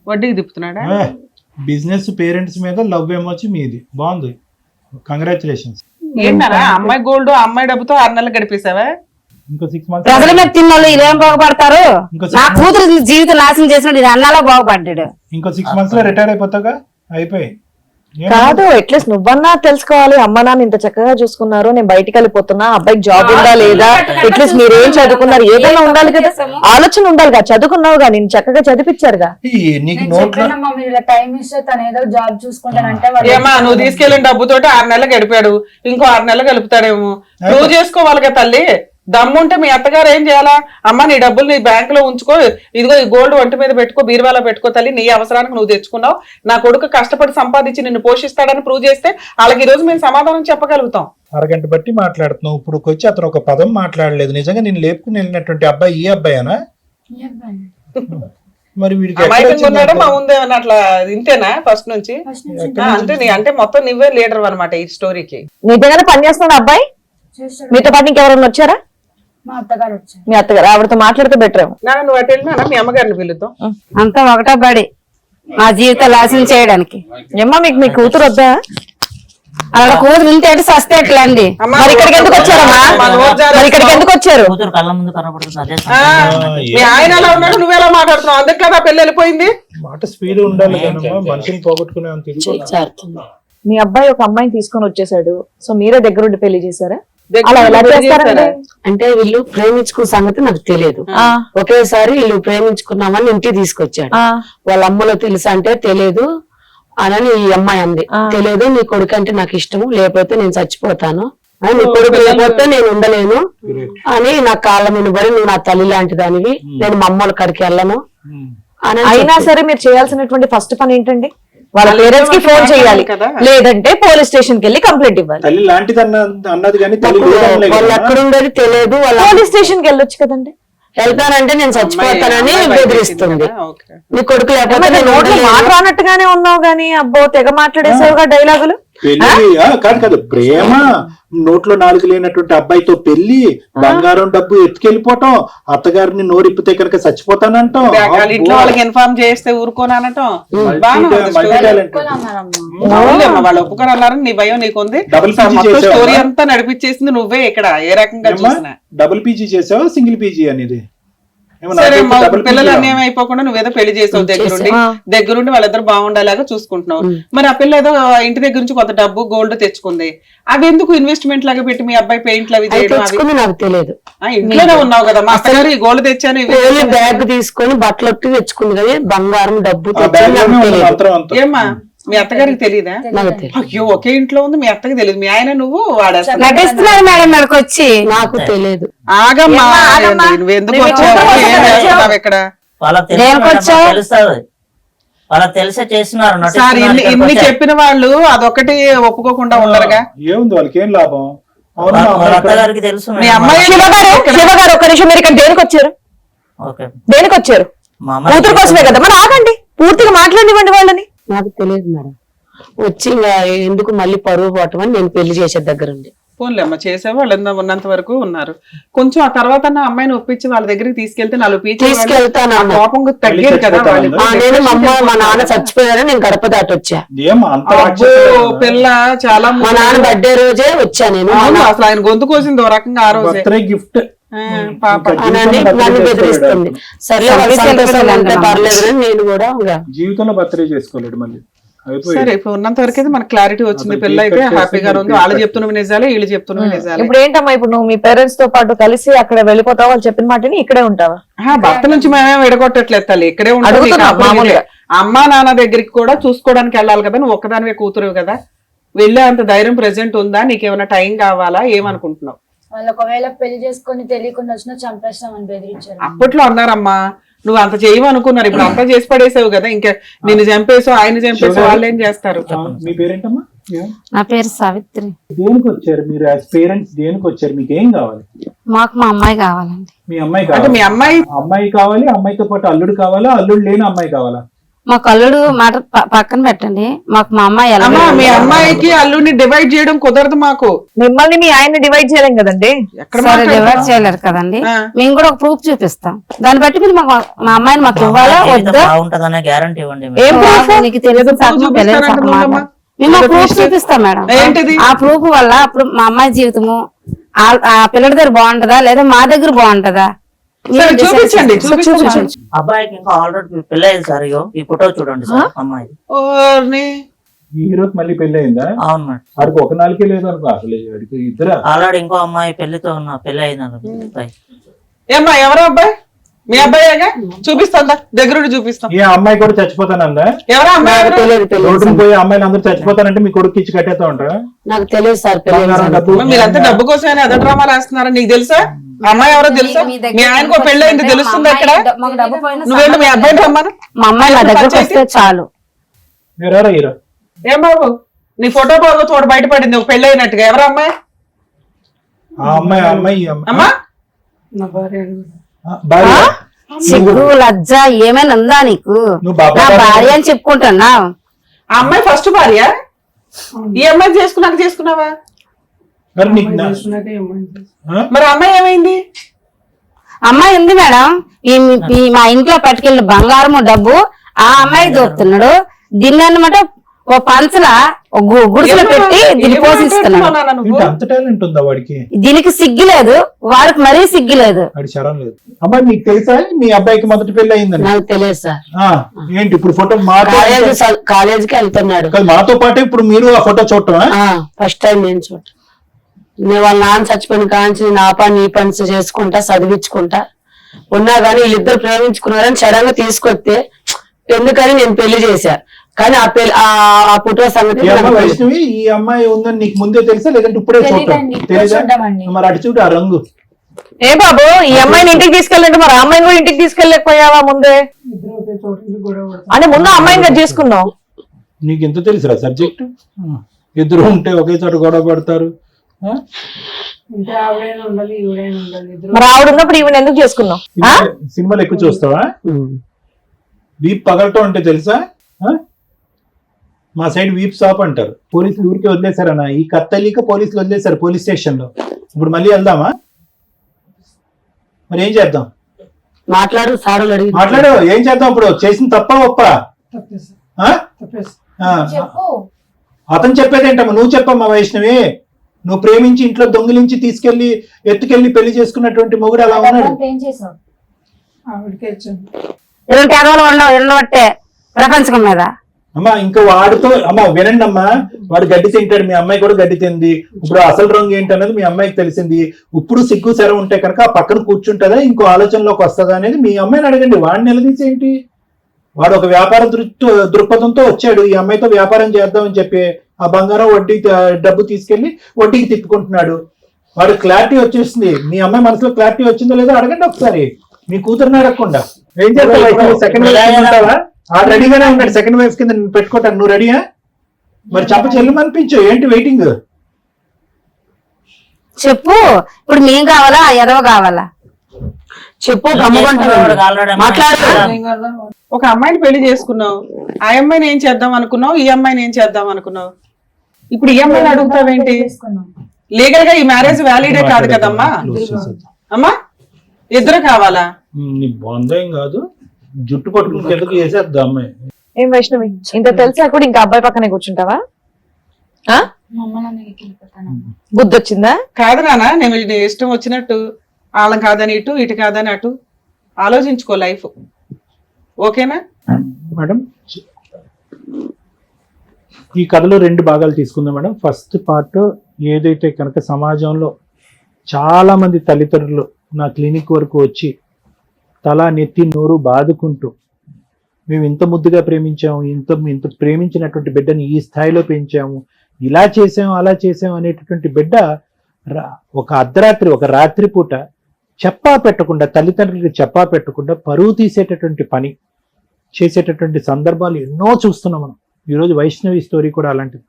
వడ్డీకి తిప్పుతున్నాడా? బిజినెస్ పేరెంట్స్ మీద లవ్ ఏమొచ్చి మీది బాగుంది, కంగ్రాచులేషన్స్. ఏంటన్నా అమ్మాయి గోల్డ్ అమ్మాయి డబ్బుతో 6 నెలలు గడిపేసావా? ఇంకో 6 months ప్రజల మీద తిన్నోళ్ళు ఇదేం బాగుపడతారు? నా కూతురు జీవితం నాశనం చేసినట్టు ఇది అన్నాలో బాగుపడ్డాడు. ఇంకో 6 months లో రిటైర్ అయిపోతాగా, అయిపోయి. కాదు, అట్లీస్ట్ నువ్వన్నా తెలుసుకోవాలి, అమ్మ నాన్న ఇంత చక్కగా చూసుకున్నారు, నేను బయటికి వెళ్ళిపోతున్నా, అబ్బాయికి జాబ్ ఉందా లేదా, అట్లీస్ట్ మీరు ఏం చదువుకున్నారు, ఏదైనా ఉండాలి కదా, ఆలోచన ఉండాలి కదా. చదువుకున్నావుగా, నేను చక్కగా చదివించారుగా. నీకు నోట్లో టైం ఇస్తే తను ఏదో జాబ్ చూసుకుంటానంటే ఏమా నువ్వు తీసుకెళ్ళిన డబ్బుతోటి 6 నెలలు గడిపాడు, ఇంకో 6 నెలలు గడుపుతాడేమో. ప్రూవ్ చేసుకోవాలిగా తల్లి. దమ్ముంటే మీ అత్తగారు ఏం చేయాలా? అమ్మ నీ డబ్బులు నీ బ్యాంక్ లో ఉంచుకో, ఇదిగో ఈ గోల్డ్ ఒంటి మీద పెట్టుకో, బీరువాలో పెట్టుకో తల్లి, నీ అవసరానికి నువ్వు తెచ్చుకున్నావు, నా కొడుకు కష్టపడి సంపాదించి నిన్ను పోషిస్తాడని ప్రూవ్ చేస్తే వాళ్ళకి ఈ రోజు మేము సమాధానం చెప్పగలుగుతాం. అరగంట బట్టి మాట్లాడుతున్నావు, ఇప్పుడు వచ్చి అతను ఒక పదం మాట్లాడలేదు. నిజంగా నేను లేపుకుని వెళ్ళినటువంటి అబ్బాయి ఈ అబ్బాయేనా? మరి వీడికి ఉన్నాడా మా ముందే అట్లా ఇంతేనా ఫస్ట్ నుంచి? అంటే మొత్తం నువ్వే లీడర్ అనమాట ఈ స్టోరీకి. నిజంగానే పని చేస్తున్నాడు అబ్బాయి? మీతో పాటు ఇంకెవరన్నా వచ్చారా? మా అత్తగారు వచ్చారు. మీ అత్తగారు ఆవిడతో మాట్లాడితే బెటర్ ఏమో. నాన్న నువ్వు అటు వెళ్ళినా మీ అమ్మగారిని పిలుద్దాం. అంతా ఒకటో బడి మా జీవితం నాశనం చేయడానికి. ఏమ్మా మీకు మీ కూతురు వద్దా? అలా కూతురు ఉంటే సస్తే ఎట్లా అండి? అమ్మా, మరి ఇక్కడికి ఎందుకు వచ్చారమ్మా? మా నోరు జారేస్తున్నావు. మరి ఇక్కడికి ఎందుకు వచ్చారు? కూతురు కళ్ళ ముందు కనబడుతుంది అదే మీ ఆయన ఎలా ఉన్నాడు, నువ్వెలా మాట్లాడుతున్నావు? అందుకే కదా పెళ్లి వెళ్ళిపోయింది. మాట స్పీడ్ ఉండాలి కదమ్మా, మనిషిని పోగొట్టుకునే అంత ఇది కూడా. మీ అబ్బాయి ఒక అమ్మాయిని తీసుకొని వచ్చేసాడు, సో మీరే దగ్గరుండి పెళ్లి చేశారా? దగ్గర అలా ఎలా పెళ్లి చేస్తారండి? అంటే వీళ్ళు ప్రేమించుకున్న సంగతి నాకు తెలియదు. ఆ, ఒకేసారి వీళ్ళు ప్రేమించుకున్నామని ఇంటికి తీసుకొచ్చాడు. ఆ, వాళ్ళ అమ్మలో తెలుసా అంటే తెలియదు అని ఈ అమ్మాయి అంది. తెలియదు, నీ కొడుకు అంటే నాకు ఇష్టము, లేకపోతే నేను చచ్చిపోతాను, నీ కొడుకు లేకపోతే నేను ఉండలేను అని నా కాళ్ళ మీద పడి, నువ్వు నా తల్లి లాంటి దానివి, నేను మా అమ్మల కాడికి వెళ్ళను అని అయినా సరే మీరు చేయాల్సినటువంటి ఫస్ట్ పని ఏంటండి? వాళ్ళ పేరెంట్స్ కి ఫోన్ చేయాలి, కదా. లేదంటే పోలీస్ స్టేషన్ కి వెళ్ళి కంప్లైంట్ ఇవ్వాలి. తల్లి లాంటిది అన్నది కానీ తల్లి లేదనలే వాళ్ళు కదా. ఎక్కడ ఉండేది తెలియదు. వాళ్ళ పోలీస్ స్టేషన్ కి వెళ్ళొచ్చు కదండి. వెళ్తానంటే నేను చచ్చిపోతానని బెదిరిస్తుంది. ఓకే. నీ కొడుకు లేకపోతే నేను నోట్లో ఉండలేను. మాట రానట్టుగానే ఉన్నావు గానీ అబ్బో తెగ మాట్లాడేసావుగా డైలాగులు. పెళ్లి కాదు ప్రేమ, నోట్లో నాలుగు లేనటువంటి అబ్బాయితో పెళ్లి, బంగారం డబ్బు ఎత్తుకెళ్ళిపోవటం, అత్తగారిని నోరిప్పితే కనుక చచ్చిపోతానంటాం. వాళ్ళ ఇంట్లో వాళ్ళకి ఇన్ఫార్మ్ చేస్తే ఊరుకోనటం వాళ్ళు ఒప్పుకోరన్నారని నీ భయం నీకుంది. డబుల్ పీజీ మొత్తం చేసావా? స్టోరీ అంతా నడిపించేసింది నువ్వే ఇక్కడ ఏ రకంగా చూసినా. డబుల్ పీజీ చేసావా సింగిల్ పీజీ అనేది? ఏమో సరే నాకైతే మా double PG పిల్లలు రా. అన్యాయం అయిపోకుండా నువ్వేదో పెళ్లి చేసావు దగ్గరుండి వాళ్ళిద్దరు బాగుండేలాగా చూసుకుంటున్నావు. మరి ఆ పిల్ల ఏదో ఇంటి దగ్గర నుంచి కొంత డబ్బు గోల్డ్ తెచ్చుకుంది, అవి ఎందుకు ఇన్వెస్ట్మెంట్ లాగా పెట్టి మీ అబ్బాయి పెయింట్లు అవి అది చేయడం అవి? తెచ్చుకుని నాకు తెలియదు. ఇంట్లోనే ఉన్నావు కదా, మా అత్తగారు ఈ గోల్డ్ తెచ్చాను ఇవి ఓన్లీ తెచ్చాను. బ్యాగ్ తీసుకొని బట్టలు ఒట్టి తెచ్చుకుంది కానీ బంగారం డబ్బు ఆ బ్యాగ్ లోనే ఉంది తెలియదు. మంత్రం అంతా. ఏమ్మా మీ అత్తగారికి తెలియదా? నాకు తెలియదు. అయ్యో ఒకే ఇంట్లో ఉంది, మీ అత్తకి తెలియదు, మీ ఆయన నువ్వు వాడేస్తా. నటిస్తున్నారు మేడం మనకు వచ్చి. నాకు తెలియదు. ఆగమ్మా, నువ్వు ఎందుకు వచ్చావు, ఏం చేస్తున్నావు ఇక్కడ? వాళ్ళకి దేనికి వచ్చావు? తెలుస్తుంది, వాళ్ళకి తెలిసే చేస్తున్నారు సార్ నటిస్తున్నారు, ఇన్ని ఇక్కడికి వచ్చారు. చెప్పిన వాళ్ళు అదొకటి ఒప్పుకోకుండా ఉండరుగా. ఏముంది వాళ్ళకి ఏం లాభం? అవును, మా వాళ్ళ అమ్మాయి ఇక్కడ- అత్తగారికి తెలుసు మీ మేడం. అమ్మాయి శివగారు ఒక్క నిమిషం, మీరు ఇక్కడ దేనికి వచ్చారు? ఓకే దేనికి వచ్చారు? మా అమ్మాయి కూతురు కోసమే కదా, మరి ఆగండి, పూర్తిగా మాట్లాడివ్వండి వాళ్ళని. నాకు తెలియదు మేడం. వచ్చి ఇంకా ఎందుకు మళ్ళీ పరువు పోవటం అని నేను పెళ్లి చేసే దగ్గర ఉంది. ఫోన్లే అమ్మ చేసే వాళ్ళు ఉన్నంత వరకు ఉన్నారు. కొంచెం ఆ తర్వాత నా అమ్మాయిని ఒప్పించి వాళ్ళ దగ్గరికి తీసుకెళ్తే 4 పీచు తీసుకెళ్తాను అన్న. కోపం తగ్గేది కదా. చచ్చిపోతా ఆ, నేను మా అమ్మ మా నాన్న చచ్చిపోయారని నేను గడప దాటి వచ్చా. ఏం అంత అబ్బో రాక్షసుడు? పిల్ల చాలా మా నాన్న బర్త్డే రోజే వచ్చా నేను. అవును, అసలు ఆయన గొంతు కోసింది ఓ రకంగా ఆ రోజే. బర్త్డే గిఫ్ట్ పాప అని నన్ను బెదిరిస్తుంది. సరే వాళ్ళ సంతోషంగా ఉంటే పర్లేదు అని నేను కూడా ఇంకా జీవితంలో బర్త్డే చేసుకోలేడు మళ్ళీ అయిపోయి. సరే ఇప్పుడు ఉన్నంత వరకు అయితే మనకు క్లారిటీ వచ్చింది. అసలు పిల్ల అయితే కేక్ కట్ హ్యాపీగా చేసి ఉంది. వాళ్ళు చెప్తున్నవి నిజాలే, వీళ్ళు చెప్తున్నవి నిజాలే. ఇప్పుడు ఏంటమ్మా, ఇప్పుడు నువ్వు మీ పేరెంట్స్ తో పాటు కలిసి అక్కడ వెళ్ళిపోతావా? వాళ్ళు చెప్పిన మాటని ఇక్కడే ఉంటావా? భర్త నుంచి మేమే విడగొట్టట్లేదు తల్లి, ఇక్కడే ఉంటాం. అడుగుతున్నా, నీకు అప్పుడు మామూలుగా. అమ్మా నాన్న దగ్గరికి కూడా చూసుకోవడానికి వెళ్ళాలి కదా, నువ్వు ఒక్కదానివే కూతురు కదా. వెళ్ళే అంత ధైర్యం ప్రెసెంట్ ఉందా? నీకేమైనా టైం కావాలా? ఏమనుకుంటున్నావు? వాళ్ళు ఒకవేళ పెళ్లి చేసుకొని తెలియకుండా వచ్చినా చంపేస్తామని బెదిరించారు. అప్పట్లో అన్నారమ్మా, నువ్వు అంత చేయమనుకున్నారు, ఇప్పుడు అంతా చేసి పడేసావు కదా, ఇంకా నిన్ను చంపేసావు ఆయన చంపేసావు, వాళ్ళు ఏం చేస్తారు? మీ పేరేంటమ్మా? నా పేరు సావిత్రి. దేనికి వచ్చారు మీరు యాజ్ పేరెంట్స్? దేనికి వచ్చారు? మీకు ఏం కావాలి? మాకు మా అమ్మాయి కావాలండి. మీ అమ్మాయి అంటే కావాలి. మీ అమ్మాయి అమ్మాయి కావాలి, అమ్మాయితో పాటు అల్లుడు కావాలా, అల్లుడు లేని అమ్మాయి కావాలా? మాకు అల్లుడు మాట పక్కన పెట్టండి, మాకు మా అమ్మాయి ఎలా అమ్మా మీ అమ్మాయికి అల్లుడిని డివైడ్ చేయడం కుదరదు మాకు. మిమ్మల్ని మీ ఆయన్ని డివైడ్ చేయలేం కదండి. ఎక్కడ సరే మాట్లాడుతున్నావు? డివైడ్ చేయలేరు కదండి. ఆ. మేము కూడా ఒక ప్రూఫ్ చూపిస్తాం, దాన్ని బట్టి మీరు మాకు మా అమ్మాయిని మాకు ఇవ్వాలా వద్దా? బాగుంటదనే గ్యారంటీ ఇవ్వండి ఏం మేడం. ప్రూఫ్? నీకు తెలియదు సార్, మాకు తెలియదు సార్ మాట. మేము ఆ ప్రూఫ్ చూపిస్తాం మేడం. ఏంటిది? ఆ ప్రూఫ్ వల్ల అప్పుడు మా అమ్మాయి జీవితము ఆ పిల్లడి దగ్గర బాగుంటదా లేదా మా దగ్గర బాగుంటదా? సరే, చూపించండి, చూపించండి. అబ్బాయికి ఇంకా ఆల్రెడీ పెళ్లి అయింది సార్. ఇగో ఈ ఫోటో చూడండి సార్ అమ్మాయి. ఓర్ని. ఈ హీరోకి మళ్ళీ పెళ్లి అయిందా? అవును మేడం, ఆడికి ఒక నాలుగే లేదు అనుకో, అసలు ఆడికి ఇద్దరా? ఆల్రెడీ ఇంకో అమ్మాయి పెళ్లితో ఉన్న పెళ్లి అయింది అబ్బాయి. ఏమ్మా ఎవరో అబ్బాయి? మీ అబ్బాయిగా? చూపిస్తాందా, దగ్గరుండి చూపిస్తాం. ఈ అమ్మాయి కూడా చచ్చిపోతానందా? ఎవరో అమ్మాయి ఎవరు? తెలియదు తెలియదు రోడ్డును పోయి అమ్మాయిలు అందరూ చచ్చిపోతానంటే మీ కొడుకు ఇచ్చి కట్టేస్తా ఉంటారా? నాకు తెలియదు సార్. బంగారం డబ్బు మీరంతా డబ్బు కోసమే అదే డ్రామాలు వేస్తున్నారా? నీకు తెలుసా అమ్మాయి ఎవరో తెలుసా? మీ ఆయనకు పెళ్లి అయింది తెలుస్తుంది అక్కడ. మాకు డబ్బు పోయినా నువ్వేంటి మీ అబ్బాయిని రమ్మను. మా అమ్మాయి నా దగ్గరకు వస్తే చాలు. మీరు ఎవరా హీరో? ఏం బాబు నీ ఫోటో బాబు తోడు బయటపడింది ఒక పెళ్లి అయినట్టుగా. ఎవరు అమ్మాయి? ఆ అమ్మాయి ఆ అమ్మాయి ఈ అమ్మాయి. అమ్మా ఆ, భార్య? సిగ్గు లజ్జ ఏమైనా ఉందా నీకు? నువ్వు బాబా నా భార్య అని చెప్పుకుంటున్నావు. ఆ అమ్మాయి ఫస్ట్ భార్య? ఈ అమ్మాయి చేసుకున్నావా? మరి నీకు ఆ? మరి ఆ అమ్మాయి ఏమైంది? అమ్మాయి ఉంది మేడం, మా ఇంట్లో పట్టుకెళ్ళిన బంగారము డబ్బు ఆ అమ్మాయి దొరుకుతున్నాడు. దీన్ని అన్నమాట ఓ పంచల గుడిసెలో పెట్టి దీన్ని పోషిస్తున్నాడు. ఏంటి అంత టాలెంట్ ఉందా వాడికి? దీనికి సిగ్గులేదు, వాడికి మరీ సిగ్గులేదు. వాడి శరం లేదు. అమ్మాయి మీకు తెలుసా మీ అబ్బాయికి మొదటి పెళ్లి అయిందని? నాకు తెలియదు సార్. ఏంటి ఇప్పుడు ఫోటో కాలేజీకి వెళ్తున్నాడు మాతో పాటు, ఇప్పుడు మీరు ఆ ఫోటో చూడటం ఫస్ట్ టైం నేను చూడ. నేను వాళ్ళ నాన్న చచ్చిపోయిన కాంచి నా పని నీ పని చేసుకుంటా చదివించుకుంటా ఉన్నా గానీ వీళ్ళిద్దరు ప్రేమించుకున్నారని సడన్ గా తీసుకొస్తే ఎందుకని నేను పెళ్లి చేశా. కానీ ఆ ఫోటో సంగతి వైష్ణవి ఈ అమ్మాయి ఉందని నీకు ముందే తెలుసా లేదంటే ఇప్పుడే చూడటం తెలుసా? మరి అటు చూడు ఆ రంగు. ఏ బాబు ఈ అమ్మాయిని ఇంటికి తీసుకెళ్ళండి, మరి ఆ అమ్మాయిని కూడా ఇంటికి తీసుకెళ్ళలేకపోయావా ముందే? అంటే ముందు అమ్మాయిని కదా చేసుకున్నావు. నీకు ఎంత తెలుసురా సబ్జెక్ట్? ఇద్దరు ఉంటే ఒకే చోట గొడవ పడతారు. మరి ఆవిడ ఉన్నప్పుడు ఈవెన్ ఎందుకు చేసుకున్నావు? సినిమాలు ఎక్కువ చూస్తావా? వీప్ పగలటం అంటే తెలుసా? మా సైడ్ వీప్ షాప్ అంటారు. పోలీసులు ఊరికే వదిలేశారన్నా, ఈ కత్తలీక పోలీసులు వదిలేశారు పోలీస్ స్టేషన్ లో. ఇప్పుడు మళ్ళీ వెళ్దామా? మరి ఏం చేద్దాం? మాట్లాడు సార్ అడిగి మాట్లాడు. ఏం చేద్దాం ఇప్పుడు? చేసిన తప్ప ఒప్ప? అతను చెప్పేదేంటమ్మా? నువ్వు చెప్పమ్మా వైష్ణవి. నువ్వు ప్రేమించి ఇంట్లో దొంగిలించి తీసుకెళ్లి ఎత్తుకెళ్లి పెళ్లి చేసుకున్నటువంటి మొగుడు అలా ఉన్నాడు. ఉండబట్టే ప్రపంచం మీద అమ్మా ఇంకా వాడితో అమ్మా వినండి అమ్మా, వాడు గడ్డి తింటాడు, మీ అమ్మాయి కూడా గడ్డి తింది. ఇప్పుడు అసలు రంగు ఏంటనేది మీ అమ్మాయికి తెలిసింది. ఇప్పుడు సిగ్గు సెర ఉంటే కనుక ఆ పక్కన కూర్చుంటుందా ఇంకో ఆలోచనలోకి వస్తుందా అనేది మీ అమ్మాయిని అడగండి. వాడిని నిలదీసి ఏంటి? వాడు ఒక వ్యాపార దృక్పథంతో వచ్చాడు, ఈ అమ్మాయితో వ్యాపారం చేద్దామని చెప్పి ఆ బంగారం వడ్డీ డబ్బు తీసుకెళ్లి వడ్డీకి తిప్పుకుంటున్నాడు. వాడు క్లారిటీ వచ్చేసింది. మీ అమ్మాయి మనసులో క్లారిటీ వచ్చిందో లేదో అడగండి ఒకసారి. మీ కూతురుని అడగకుండా ఏం చేస్తావు? సెకండ్ వైఫ్ ఉంటావా? ఆ రెడీగానే ఉన్నాడు సెకండ్ వైఫ్ కింద పెట్టుకోవటాను. నువ్వు రెడీయా? మరి చెప్ప చెల్లుమనిపించు. ఏంటి వెయిటింగ్? చెప్పు. ఇప్పుడు మేం కావాలా ఎదవ కావాలా చెప్పు. మాట్లాడు. ఒక అమ్మాయిని పెళ్లి చేసుకున్నావు, ఆ అమ్మాయిని ఏం చేద్దాం అనుకున్నావు, ఈ అమ్మాయిని ఏం చేద్దాం అనుకున్నావు? ఇప్పుడు ఈ అమ్మాయిని అడుగుతావేంటి? లీగల్ గా ఈ మ్యారేజ్ వ్యాలిడే కాదు కదమ్మా. అమ్మా ఇద్దరు కావాలా? నీ బాంధం కాదు, జుట్టు పట్టుకుని ఎందుకు చేసేద్దాం అమ్మాయి. ఏం వైష్ణవి ఇంత తెలిసా కూడా ఇంకా అబ్బాయి పక్కనే కూర్చుంటావా? బుద్ధి వచ్చిందా? కాదు నాన్న, నేను ఇష్టం వచ్చినట్టు వాళ్ళం కాదని ఇటు, ఇటు కాదని అటు ఆలోచించుకో లైఫ్. ఓకేనా మేడం? ఈ కథలో 2 భాగాలు తీసుకుందాం మేడం. ఫస్ట్ పార్ట్ ఏదైతే కనుక సమాజంలో చాలా మంది తల్లిదండ్రులు నా క్లినిక్ వరకు వచ్చి తల నెత్తి నోరు బాదుకుంటూ మేము ఇంత ముద్దుగా ప్రేమించాము, ఇంత ప్రేమించినటువంటి బిడ్డని ఈ స్థాయిలో పెంచాము, ఇలా చేసాము అలా చేసాము అనేటటువంటి బిడ్డ ఒక అర్ధరాత్రి ఒక రాత్రి పూట చెప్పా పెట్టకుండా, తల్లిదండ్రులకి చెప్పా పెట్టకుండా పరువు తీసేటటువంటి పని చేసేటటువంటి సందర్భాలు ఎన్నో చూస్తున్నాం మనం. ఈరోజు వైష్ణవి స్టోరీ కూడా అలాంటిది.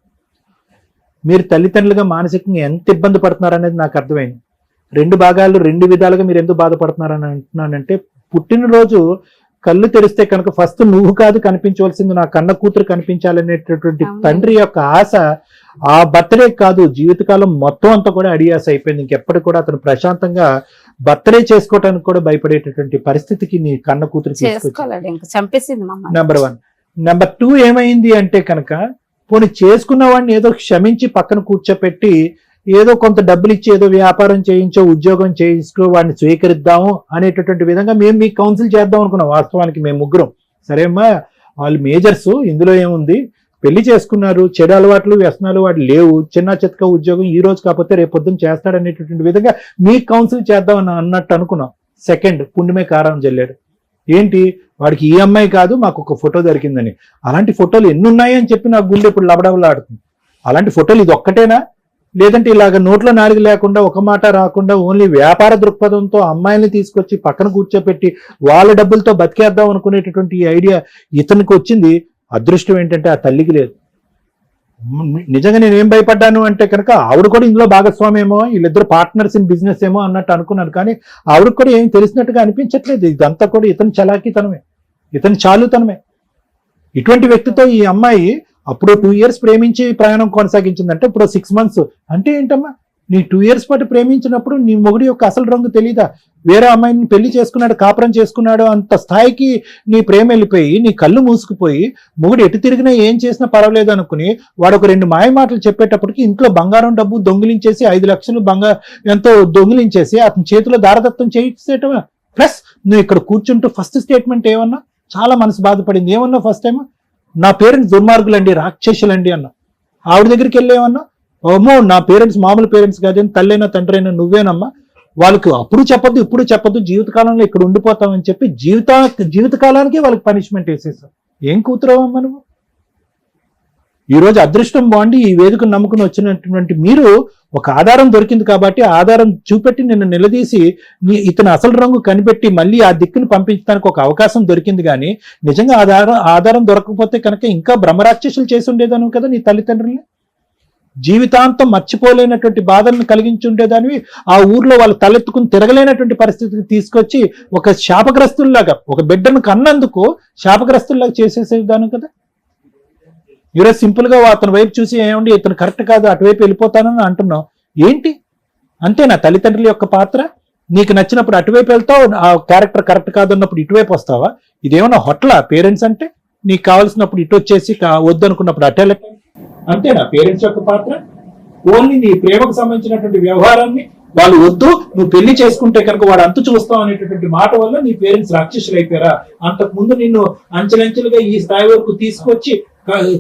మీరు తల్లిదండ్రులుగా మానసికంగా ఎంత ఇబ్బంది పడుతున్నారనేది నాకు అర్థమైంది. 2 భాగాలు 2 విధాలుగా మీరు ఎందుకు బాధపడుతున్నారని అంటున్నానంటే, పుట్టినరోజు కళ్ళు తెరిస్తే కనుక ఫస్ట్ నువ్వు కాదు కనిపించవలసింది, నా కన్న కూతురు కనిపించాలనేటటువంటి తండ్రి యొక్క ఆశ ఆ బర్త్డే కాదు జీవితకాలం మొత్తం అంతా కూడా అడియాస అయిపోయింది. ఇంకెప్పటికి కూడా అతను ప్రశాంతంగా బర్త్డే చేసుకోవటానికి కూడా భయపడేటటువంటి పరిస్థితికి నీ కన్న కూతురు చంపేసింది. నెంబర్ 1. నెంబర్ 2 ఏమైంది అంటే కనుక, పోనీ చేసుకున్న వాడిని ఏదో క్షమించి పక్కన కూర్చోపెట్టి ఏదో కొంత డబ్బులు ఇచ్చి ఏదో వ్యాపారం చేయించో ఉద్యోగం చేయించుకో వాడిని స్వీకరిద్దాము అనేటటువంటి విధంగా మేము మీకు కౌన్సిల్ చేద్దాం అనుకున్నాం. వాస్తవానికి మేము ముగ్గురం సరే అమ్మా వాళ్ళు మేజర్స్, ఇందులో ఏముంది, పెళ్లి చేసుకున్నారు, చెడు అలవాట్లు వ్యసనాలు వాడు లేవు, చిన్న చితక ఉద్యోగం ఈ రోజు కాకపోతే రేపు పొద్దున్న చేస్తాడనేటటువంటి విధంగా మీకు కౌన్సిల్ చేద్దాం అన్నట్టు అనుకున్నాం. సెకండ్ పుండిమే కారం జల్లాడు. ఏంటి వాడికి ఈ అమ్మాయి కాదు మాకు ఒక ఫోటో దొరికిందని. అలాంటి ఫోటోలు ఎన్ని ఉన్నాయి అని చెప్పి నాకు గుండె ఇప్పుడు లబడబలాడుతుంది. అలాంటి ఫోటోలు ఇది ఒక్కటేనా? లేదంటే ఇలాగ నోట్లో నాలుగు లేకుండా ఒక మాట రాకుండా ఓన్లీ వ్యాపార దృక్పథంతో అమ్మాయిని తీసుకొచ్చి పక్కన కూర్చోపెట్టి వాళ్ళ డబ్బులతో బతికేద్దాం అనుకునేటటువంటి ఈ ఐడియా ఇతనికి వచ్చింది. అదృష్టం ఏంటంటే ఆ తల్లికి లేదు. నిజంగా నేనేం భయపడ్డాను అంటే కనుక ఆవిడ కూడా ఇందులో భాగస్వామి ఏమో, వీళ్ళిద్దరు పార్ట్నర్స్ ఇన్ బిజినెస్ ఏమో అన్నట్టు అనుకున్నాను. కానీ ఆవిడకి కూడా ఏం తెలిసినట్టుగా అనిపించట్లేదు. ఇదంతా కూడా ఇతని చలాకీతనమే, ఇతని చాలుతనమే. ఇటువంటి వ్యక్తితో ఈ అమ్మాయి అప్పుడు 2 years ప్రేమించి ప్రయాణం కొనసాగించిందంటే ఇప్పుడు 6 months అంటే ఏంటమ్మా? నీ 2 years పాటు ప్రేమించినప్పుడు నీ మొగుడి యొక్క అసలు రంగు తెలీదా? వేరే అమ్మాయిని పెళ్లి చేసుకున్నాడు, కాపురం చేసుకున్నాడు, అంత స్థాయికి నీ ప్రేమ వెళ్ళిపోయి నీ కళ్ళు మూసుకుపోయి మొగుడు ఎటు తిరిగినా ఏం చేసినా పర్వాలేదు అనుకుని వాడు ఒక 2 మాయ మాటలు చెప్పేటప్పటికి ఇంట్లో బంగారం డబ్బు దొంగిలించేసి 5 లక్షలు ఎంతో దొంగిలించేసి అతని చేతిలో దారదత్తం చేసేటవా. ప్లస్ నువ్వు ఇక్కడ కూర్చుంటూ ఫస్ట్ స్టేట్మెంట్ ఏమన్నా, చాలా మనసు బాధపడింది. ఏమన్నా ఫస్ట్ టైం, నా పేరెంట్స్ దుర్మార్గులండి, రాక్షసులండి అన్న. ఆవిడ దగ్గరికి వెళ్ళేమన్నా, ఓమో నా పేరెంట్స్ మామూలు పేరెంట్స్ కాదని, తల్లైనా తండ్రి అయినా నువ్వేనమ్మా, వాళ్ళకి అప్పుడు చెప్పొద్దు ఇప్పుడు చెప్పొద్దు, జీవితకాలంలో ఇక్కడ ఉండిపోతామని చెప్పి జీవితకాలానికి వాళ్ళకి పనిష్మెంట్ వేసేసావు. ఏం కూతురవమ్మా నువ్వు? ఈరోజు అదృష్టం బాగుండి ఈ వేదికను నమ్ముకుని వచ్చినటువంటి మీరు ఒక ఆధారం దొరికింది కాబట్టి ఆధారం చూపెట్టి నిన్ను నిలదీసి ఇతని అసలు రంగు కనిపెట్టి మళ్ళీ ఆ దిక్కును పంపించడానికి ఒక అవకాశం దొరికింది. కానీ నిజంగా ఆధారం దొరకకపోతే కనుక ఇంకా బ్రహ్మరాక్షసులు చేసి ఉండేదాను కదా నీ తల్లిదండ్రుల్ని. జీవితాంతం మర్చిపోలేనటువంటి బాధలను కలిగించి ఉండేదానివి. ఆ ఊర్లో వాళ్ళు తలెత్తుకుని తిరగలేనటువంటి పరిస్థితికి తీసుకొచ్చి ఒక శాపగ్రస్తుల్లాగా, ఒక బిడ్డను కన్నందుకు శాపగ్రస్తుల్లాగా చేసేసేదాను కదా. ఈరోజు సింపుల్ గా అతని వైపు చూసి ఏమండి ఇతను కరెక్ట్ కాదు, అటువైపు వెళ్ళిపోతానని అంటున్నావు. ఏంటి అంతేనా తల్లిదండ్రుల యొక్క పాత్ర? నీకు నచ్చినప్పుడు అటువైపు వెళ్తావు, ఆ క్యారెక్టర్ కరెక్ట్ కాదు అన్నప్పుడు ఇటువైపు వస్తావా? ఇదేమన్నా హోటలా పేరెంట్స్ అంటే? నీకు కావాల్సినప్పుడు ఇటు వచ్చేసి వద్దనుకున్నప్పుడు అటు వెళ్ళటం అంతేనా పేరెంట్స్ యొక్క పాత్ర? ఓన్లీ నీ ప్రేమకు సంబంధించినటువంటి వ్యవహారాన్ని వాళ్ళు వద్దు, నువ్వు పెళ్లి చేసుకుంటే కనుక వాడు అంతు చూస్తావు అనేటటువంటి మాట వల్ల నీ పేరెంట్స్ రాక్షసులు అయిపోయారా? అంతకు ముందు నిన్ను అంచెలంచెలుగా ఈ స్థాయి వరకు తీసుకొచ్చి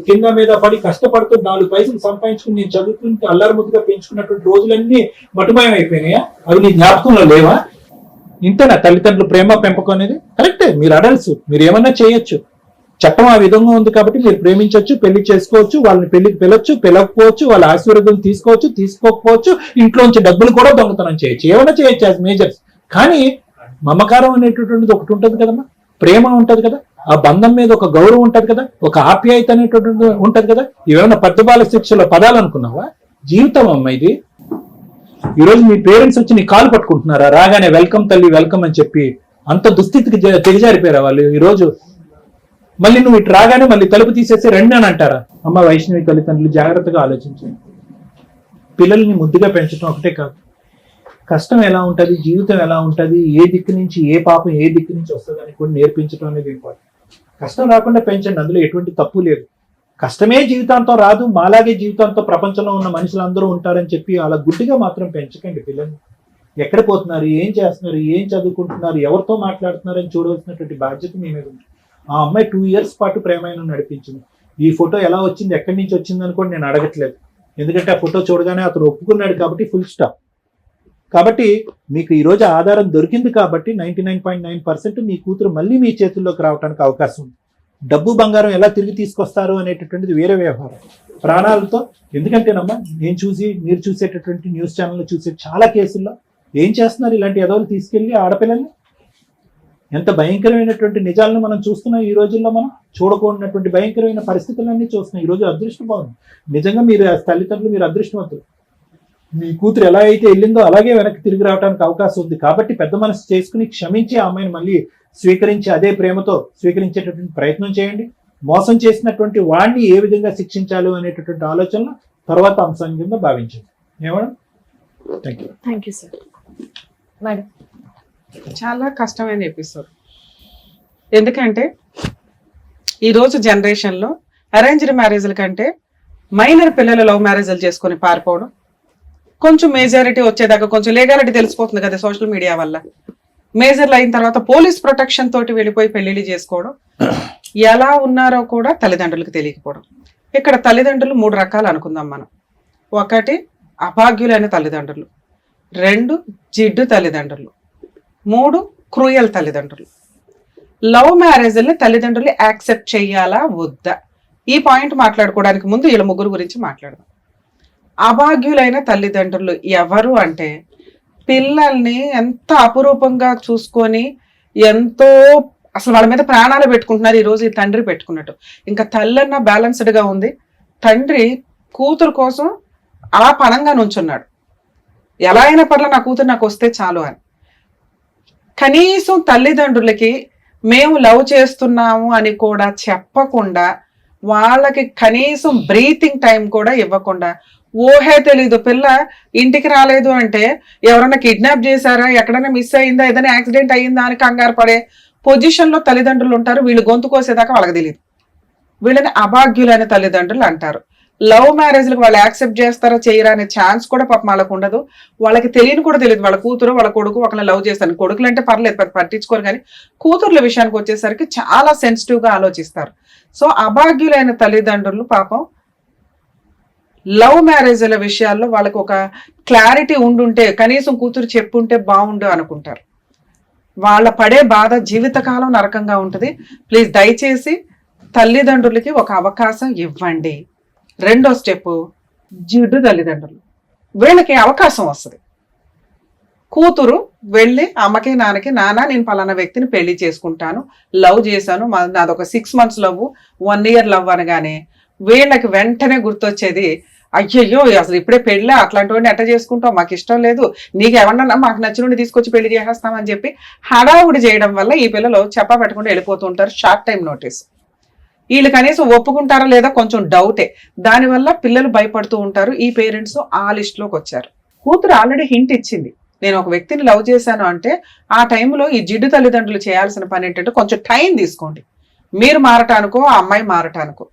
కింద మీద పడి కష్టపడుతూ 4 పైసలు సంపాదించుకుని నేను చదువుకుంటూ అల్లరి ముద్దుగా పెంచుకున్నటువంటి రోజులన్నీ మటుమయం అయిపోయినాయా? అవి నీ జ్ఞాపకంలో లేవా? ఇంతేనా తల్లిదండ్రులు ప్రేమ పెంపకం అనేది? కరెక్టే, మీరు అడల్ట్స్, మీరు ఏమన్నా చేయొచ్చు. చట్టం ఆ విధంగా ఉంది కాబట్టి మీరు ప్రేమించవచ్చు, పెళ్లి చేసుకోవచ్చు, వాళ్ళని పెళ్లికి పిలవచ్చు, పిలవకపోవచ్చు, వాళ్ళ ఆశీర్వాదం తీసుకోవచ్చు, తీసుకోకపోవచ్చు, ఇంట్లోంచి డబ్బులు కూడా దొంగతనం చేయొచ్చు, ఏమైనా చేయొచ్చు యాజ్ మేజర్స్. కానీ మమకారం అనేటటువంటిది ఒకటి ఉంటుంది కదమ్మా, ప్రేమ ఉంటది కదా, ఆ బంధం మీద ఒక గౌరవం ఉంటది కదా, ఒక ఆప్యాయత అనేటటువంటి ఉంటది కదా. ఇవేమన్నా పద్యబాల శిక్షలో పదాలు అనుకున్నావా? జీవితం అమ్మ ఇది. ఈరోజు మీ పేరెంట్స్ వచ్చి నీ కాలు పట్టుకుంటున్నారా రాగానే వెల్కమ్ తల్లి వెల్కమ్ అని చెప్పి? అంత దుస్థితికి దిగజారిపోయారా వాళ్ళు? ఈరోజు మళ్ళీ నువ్వు ఇటు రాగానే మళ్ళీ తలుపు తీసేసి రండి అని అంటారా? అమ్మ వైష్ణవి తల్లిదండ్రులు జాగ్రత్తగా ఆలోచించండి. పిల్లల్ని ముద్దుగా పెంచడం ఒకటే కాదు, కష్టం ఎలా ఉంటుంది, జీవితం ఎలా ఉంటుంది, ఏ దిక్కు నుంచి ఏ పాపం ఏ దిక్కు నుంచి వస్తుందని కూడా నేర్పించడం అనేది ఇంపార్టెంట్. కష్టం రాకుండా పెంచండి, అందులో ఎటువంటి తప్పు లేదు. కష్టమే జీవితాంతం రాదు, మాలాగే జీవితాంతం ప్రపంచంలో ఉన్న మనుషులందరూ ఉంటారని చెప్పి అలా గుడ్డిగా మాత్రం పెంచకండి పిల్లల్ని. ఎక్కడ పోతున్నారు, ఏం చేస్తున్నారు, ఏం చదువుకుంటున్నారు, ఎవరితో మాట్లాడుతున్నారు అని చూడవలసినటువంటి బాధ్యత మీ మీద ఉంది. ఆ అమ్మాయి 2 years పాటు ప్రేమాయణం నడిపించింది. ఈ ఫోటో ఎలా వచ్చింది, ఎక్కడి నుంచి వచ్చింది అని కూడా నేను అడగట్లేదు, ఎందుకంటే ఆ ఫోటో చూడగానే అతను ఒప్పుకున్నాడు కాబట్టి ఫుల్ స్టాప్. కాబట్టి మీకు ఈరోజు ఆధారం దొరికింది కాబట్టి 99.9% మీ కూతురు మళ్ళీ మీ చేతుల్లోకి రావడానికి అవకాశం ఉంది. డబ్బు బంగారం ఎలా తిరిగి తీసుకొస్తారు అనేటటువంటిది వేరే వ్యవహారం, ప్రాణాలతో. ఎందుకంటేనమ్మా మీరు చూసేటటువంటి న్యూస్ ఛానల్లో చూసే చాలా కేసుల్లో ఏం చేస్తున్నారు, ఇలాంటి ఎదవలు తీసుకెళ్లి ఆడపిల్లల్ని. ఎంత భయంకరమైనటువంటి నిజాలను మనం చూస్తున్నాం ఈ రోజుల్లో. మనం చూడకూడనటువంటి భయంకరమైన పరిస్థితులన్నీ చూస్తున్నాం. ఈ రోజు అదృష్టం బాగుంది నిజంగా, మీరు తల్లిదండ్రులు మీరు అదృష్టవంతులు. మీ కూతురు ఎలా అయితే వెళ్ళిందో అలాగే వెనక్కి తిరిగి రావడానికి అవకాశం ఉంది. కాబట్టి పెద్ద మనసు చేసుకుని క్షమించి ఆ అమ్మాయిని మళ్ళీ స్వీకరించి అదే ప్రేమతో స్వీకరించేటటువంటి ప్రయత్నం చేయండి. మోసం చేసినటువంటి వాడిని ఏ విధంగా శిక్షించాలి అనేటటువంటి ఆలోచనలు తర్వాత అంశం కింద భావించండి. ఏమన్నా? Thank you sir. మేడం, చాలా కష్టమైన ఎపిసోడ్. ఎందుకంటే ఈరోజు జనరేషన్లో అరేంజ్డ్ మ్యారేజ్ల కంటే మైనర్ పిల్లలు లవ్ మ్యారేజ్లు చేసుకొని పారిపోవడం, కొంచెం మేజారిటీ వచ్చేదాకా కొంచెం లీగాలిటీ తెలిసిపోతుంది కదా సోషల్ మీడియా వల్ల. మేజర్లు అయిన తర్వాత పోలీస్ ప్రొటెక్షన్ తోటి వెళ్ళిపోయి పెళ్లిళ్ళు చేసుకోవడం, ఎలా ఉన్నారో కూడా తల్లిదండ్రులకు తెలియకపోవడం. ఇక్కడ తల్లిదండ్రులు 3 రకాలు అనుకుందాం మనం. 1 అభాగ్యులైన తల్లిదండ్రులు, 2 జిడ్డు తల్లిదండ్రులు, 3 క్రూయల్ తల్లిదండ్రులు. లవ్ మ్యారేజ్ని తల్లిదండ్రులు యాక్సెప్ట్ చేయాలా వద్దా, ఈ పాయింట్ మాట్లాడుకోవడానికి ముందు వీళ్ళ 3 గురించి మాట్లాడదాం. అభాగ్యులైన తల్లిదండ్రులు ఎవరు అంటే, పిల్లల్ని ఎంత అపురూపంగా చూసుకొని ఎంతో అసలు వాళ్ళ మీద ప్రాణాలు పెట్టుకుంటున్నారు ఈరోజు ఈ తండ్రి పెట్టుకున్నట్టు. ఇంకా తల్లన్న బ్యాలెన్స్డ్గా ఉంది, తండ్రి కూతురు కోసం అలా పణంగా నుంచున్నాడు. ఎలా అయినా పర్ల నా కూతురు నాకు వస్తే చాలు అని. కనీసం తల్లిదండ్రులకి మేము లవ్ చేస్తున్నాము అని కూడా చెప్పకుండా, వాళ్ళకి కనీసం బ్రీతింగ్ టైం కూడా ఇవ్వకుండా ఊహే తెలీదు. పిల్ల ఇంటికి రాలేదు అంటే ఎవరైనా కిడ్నాప్ చేశారా, ఎక్కడైనా మిస్ అయిందా, ఏదైనా యాక్సిడెంట్ అయ్యిందా అని కంగారు పడే పొజిషన్ లో తల్లిదండ్రులు ఉంటారు. వీళ్ళు గొంతు కోసేదాకా వాళ్ళకి తెలియదు. వీళ్ళని అభాగ్యులైన తల్లిదండ్రులు అంటారు. లవ్ మ్యారేజ్లకు వాళ్ళు యాక్సెప్ట్ చేస్తారా చేయరా అనే ఛాన్స్ కూడా పాపం వాళ్ళకు ఉండదు. వాళ్ళకి తెలియని కూడా తెలియదు వాళ్ళ కూతురు వాళ్ళ కొడుకు ఒకరిని లవ్ చేస్తాను. కొడుకులు అంటే పర్లేదు, పట్టించుకోరు, కానీ కూతుర్ల విషయానికి వచ్చేసరికి చాలా సెన్సిటివ్ గా ఆలోచిస్తారు. సో అభాగ్యులైన తల్లిదండ్రులు పాపం లవ్ మ్యారేజ్ల విషయాల్లో వాళ్ళకి ఒక క్లారిటీ ఉండుంటే, కనీసం కూతురు చెప్పుంటే బాగుండు అనుకుంటారు. వాళ్ళ పడే బాధ జీవితకాలం నరకంగా ఉంటుంది. ప్లీజ్ దయచేసి తల్లిదండ్రులకి ఒక అవకాశం ఇవ్వండి. రెండో స్టెప్, జిడ్డు తల్లిదండ్రులు. వీళ్ళకి అవకాశం వస్తుంది. కూతురు వెళ్ళి అమ్మకి నాన్నకి, నాన్న నేను పలానా వ్యక్తిని పెళ్లి చేసుకుంటాను, లవ్ చేశాను, నాదొక 6 months లవ్, 1 year లవ్ అనగానే వీళ్ళకి వెంటనే గుర్తొచ్చేది, అయ్యయ్యో అసలు ఇప్పుడే పెళ్ళి, అట్లాంటి వాడిని ఎట్ట చేసుకుంటావు, మాకు ఇష్టం లేదు, నీకు ఎవరన్నా మాకు నచ్చినోడిని తీసుకొచ్చి పెళ్లి చేసేస్తామని చెప్పి హడావుడి చేయడం వల్ల ఈ పిల్లలు చెప్పా పెట్టకుండా వెళ్ళిపోతూ ఉంటారు. Short time notice. వీళ్ళు కనీసం ఒప్పుకుంటారా లేదా కొంచెం డౌటే. దానివల్ల పిల్లలు భయపడుతూ ఉంటారు. ఈ పేరెంట్స్ ఆ లిస్ట్ లోకి వచ్చారు. కూతురు ఆల్రెడీ హింట్ ఇచ్చింది, నేను ఒక వ్యక్తిని లవ్ చేశాను అంటే. ఆ టైంలో ఈ జిడ్డు తల్లిదండ్రులు చేయాల్సిన పని ఏంటంటే కొంచెం టైం తీసుకోండి. మీరు మారటానికో ఆ అమ్మాయి మారటానికో.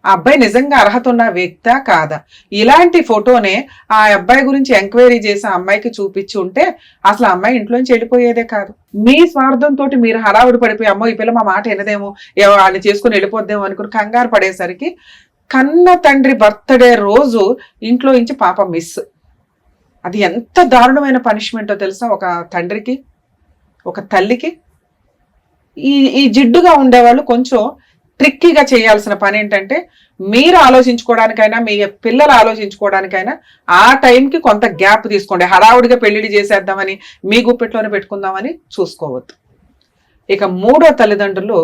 ఆ అబ్బాయి నిజంగా అర్హత ఉన్న వ్యక్తా కాదా, ఇలాంటి ఫోటోనే ఆ అబ్బాయి గురించి ఎంక్వైరీ చేసి ఆ అమ్మాయికి చూపించి ఉంటే అసలు ఆ అమ్మాయి ఇంట్లోంచి వెళ్ళిపోయేదే కాదు. మీ స్వార్థంతో మీరు హడావుడి పడిపోయి, అమ్మో ఈ పిల్ల మా మాట వినదేమో, వాళ్ళని చేసుకుని వెళ్ళిపోద్దేమో అనుకుని కంగారు పడేసరికి కన్న తండ్రి బర్త్డే రోజు ఇంట్లో నుంచి పాప మిస్. అది ఎంత దారుణమైన పనిష్మెంటో తెలుసా ఒక తండ్రికి, ఒక తల్లికి. ఈ జిడ్డుగా ఉండేవాళ్ళు కొంచెం ట్రిక్కీగా చేయాల్సిన పని ఏంటంటే, మీరు ఆలోచించుకోవడానికైనా మీ పిల్లలు ఆలోచించుకోవడానికైనా ఆ టైంకి కొంత గ్యాప్ తీసుకోండి. హడావుడిగా పెళ్లిడి చేసేద్దామని మీ గుప్పెట్లోనే పెట్టుకుందామని చూసుకోవద్దు. ఇక మూడో తల్లిదండ్రులు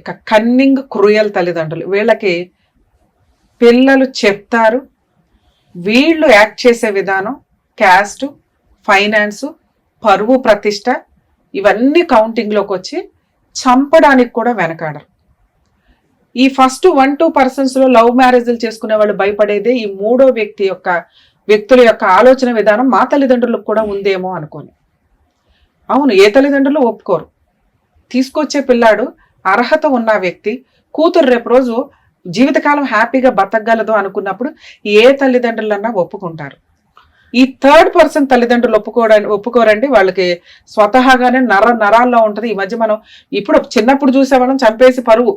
ఇక కన్నింగ్ క్రూయల్ తల్లిదండ్రులు. వీళ్ళకి పిల్లలు చెప్తారు, వీళ్ళు యాక్ట్ చేసే విధానం, క్యాస్ట్, ఫైనాన్స్, పరువు ప్రతిష్ట ఇవన్నీ కౌంటింగ్లోకి వచ్చి చంపడానికి కూడా వెనకాడరు. ఈ ఫస్ట్ 1-2% లో లవ్ మ్యారేజ్లు చేసుకునే వాళ్ళు భయపడేదే ఈ మూడో వ్యక్తుల యొక్క ఆలోచన విధానం మా తల్లిదండ్రులకు కూడా ఉందేమో అనుకోని. అవును, ఏ తల్లిదండ్రులు ఒప్పుకోరు. తీసుకొచ్చే పిల్లాడు అర్హత ఉన్న వ్యక్తి, కూతురు రేపు రోజు జీవితకాలం హ్యాపీగా బతకగలదు అనుకున్నప్పుడు ఏ తల్లిదండ్రులన్నా ఒప్పుకుంటారు. ఈ 3rd తల్లిదండ్రులు ఒప్పుకోరండి. వాళ్ళకి స్వతహాగానే నరాల్లో ఉంటది. ఈ మధ్య మనం ఇప్పుడు చిన్నప్పుడు చూసేవాళ్ళం చంపేసి పరువు,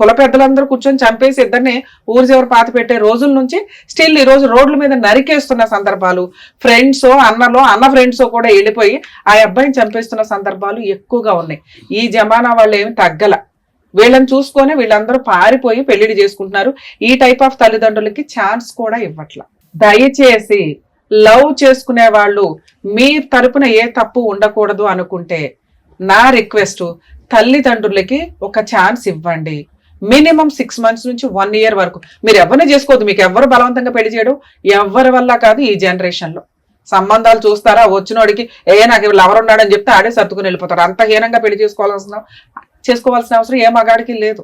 కుల పెద్దలందరూ కూర్చొని చంపేసి ఇద్దరిని ఊరి చివరి పాతి పెట్టే రోజుల నుంచి స్టిల్ ఈ రోజు రోడ్ల మీద నరికేస్తున్న సందర్భాలు, ఫ్రెండ్స్ అన్న ఫ్రెండ్స్ కూడా వెళ్ళిపోయి ఆ అబ్బాయిని చంపేస్తున్న సందర్భాలు ఎక్కువగా ఉన్నాయి. ఈ జమానా వాళ్ళు ఏమి తగ్గల. వీళ్ళని చూసుకొని వీళ్ళందరూ పారిపోయి పెళ్లిడి చేసుకుంటున్నారు. ఈ టైప్ ఆఫ్ తల్లిదండ్రులకి ఛాన్స్ కూడా ఇవ్వట్ల. దయచేసి లవ్ చేసుకునే వాళ్ళు మీ తరపున ఏ తప్పు ఉండకూడదు అనుకుంటే నా రిక్వెస్ట్, తల్లిదండ్రులకి ఒక ఛాన్స్ ఇవ్వండి. మినిమం 6 months నుంచి 1 year వరకు. మీరు ఎవరిని చేసుకోవద్దు. మీకు ఎవరు బలవంతంగా పెళ్లి చేయడం ఎవరి వల్ల కాదు. ఈ జనరేషన్ లో సంబంధాలు చూస్తారా, వచ్చినోడికి నాకు లవర్ ఉన్నాడని చెప్తే ఆడే సర్దుకుని వెళ్ళిపోతారు. అంత హీనంగా పెళ్లి చేసుకోవాల్సిన అవసరం ఏ మగాడికి లేదు.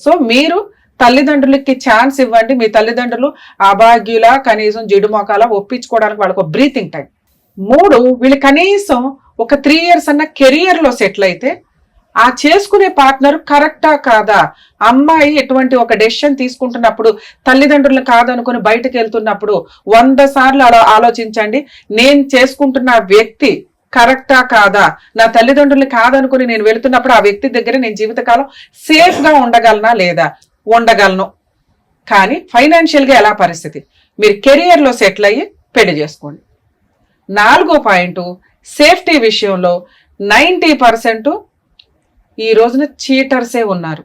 సో మీరు తల్లిదండ్రులకి ఛాన్స్ ఇవ్వండి. మీ తల్లిదండ్రులు అభాగ్యుల కనీసం జిడు మొకాల ఒప్పించుకోవడానికి వాళ్ళకు బ్రీతింగ్ టైం. 3, వీళ్ళు కనీసం ఒక 3 years అన్న కెరియర్ లో సెటిల్ అయితే ఆ చేసుకునే పార్ట్నర్ కరెక్టా కాదా, అమ్మాయి ఎటువంటి ఒక డెసిషన్ తీసుకుంటున్నప్పుడు తల్లిదండ్రులను కాదనుకుని బయటకు వెళ్తున్నప్పుడు 100 సార్లు ఆలోచించండి. నేను చేసుకుంటున్న వ్యక్తి కరెక్టా కాదా, నా తల్లిదండ్రులు కాదనుకుని నేను వెళుతున్నప్పుడు ఆ వ్యక్తి దగ్గర నేను జీవితకాలం సేఫ్ గా ఉండగలనా లేదా, ఉండగలను. కానీ ఫైనాన్షియల్ గా ఎలా పరిస్థితి, మీరు కెరియర్ లో సెటిల్ అయ్యి పెళ్లి చేసుకోండి. 4వ పాయింట్, సేఫ్టీ విషయంలో 90% ఈ రోజున చీటర్సే ఉన్నారు.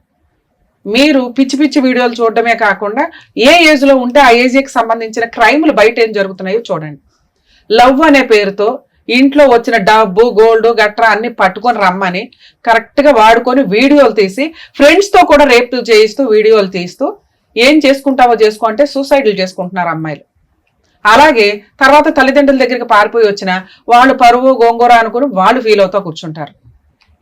మీరు పిచ్చి పిచ్చి వీడియోలు చూడడమే కాకుండా ఏ ఏజ్ లో ఉంటే ఆ ఏజ్కి సంబంధించిన క్రైమ్లు బయట ఏం జరుగుతున్నాయో చూడండి. లవ్ అనే పేరుతో ఇంట్లో వచ్చిన డబ్బు, గోల్డ్ గట్రా అన్ని పట్టుకొని రమ్మని కరెక్ట్ గా వాడుకొని వీడియోలు తీసి ఫ్రెండ్స్ తో కూడా రేప్ చేయిస్తూ వీడియోలు తీస్తూ ఏం చేసుకుంటావో చేసుకో అంటే సూసైడ్లు చేసుకుంటున్నారు అమ్మాయిలు. అలాగే తర్వాత తల్లిదండ్రుల దగ్గరికి పారిపోయి వచ్చిన వాళ్ళు పరువు గోంగూర అనుకుని వాళ్ళు ఫీల్ అవుతూ కూర్చుంటారు.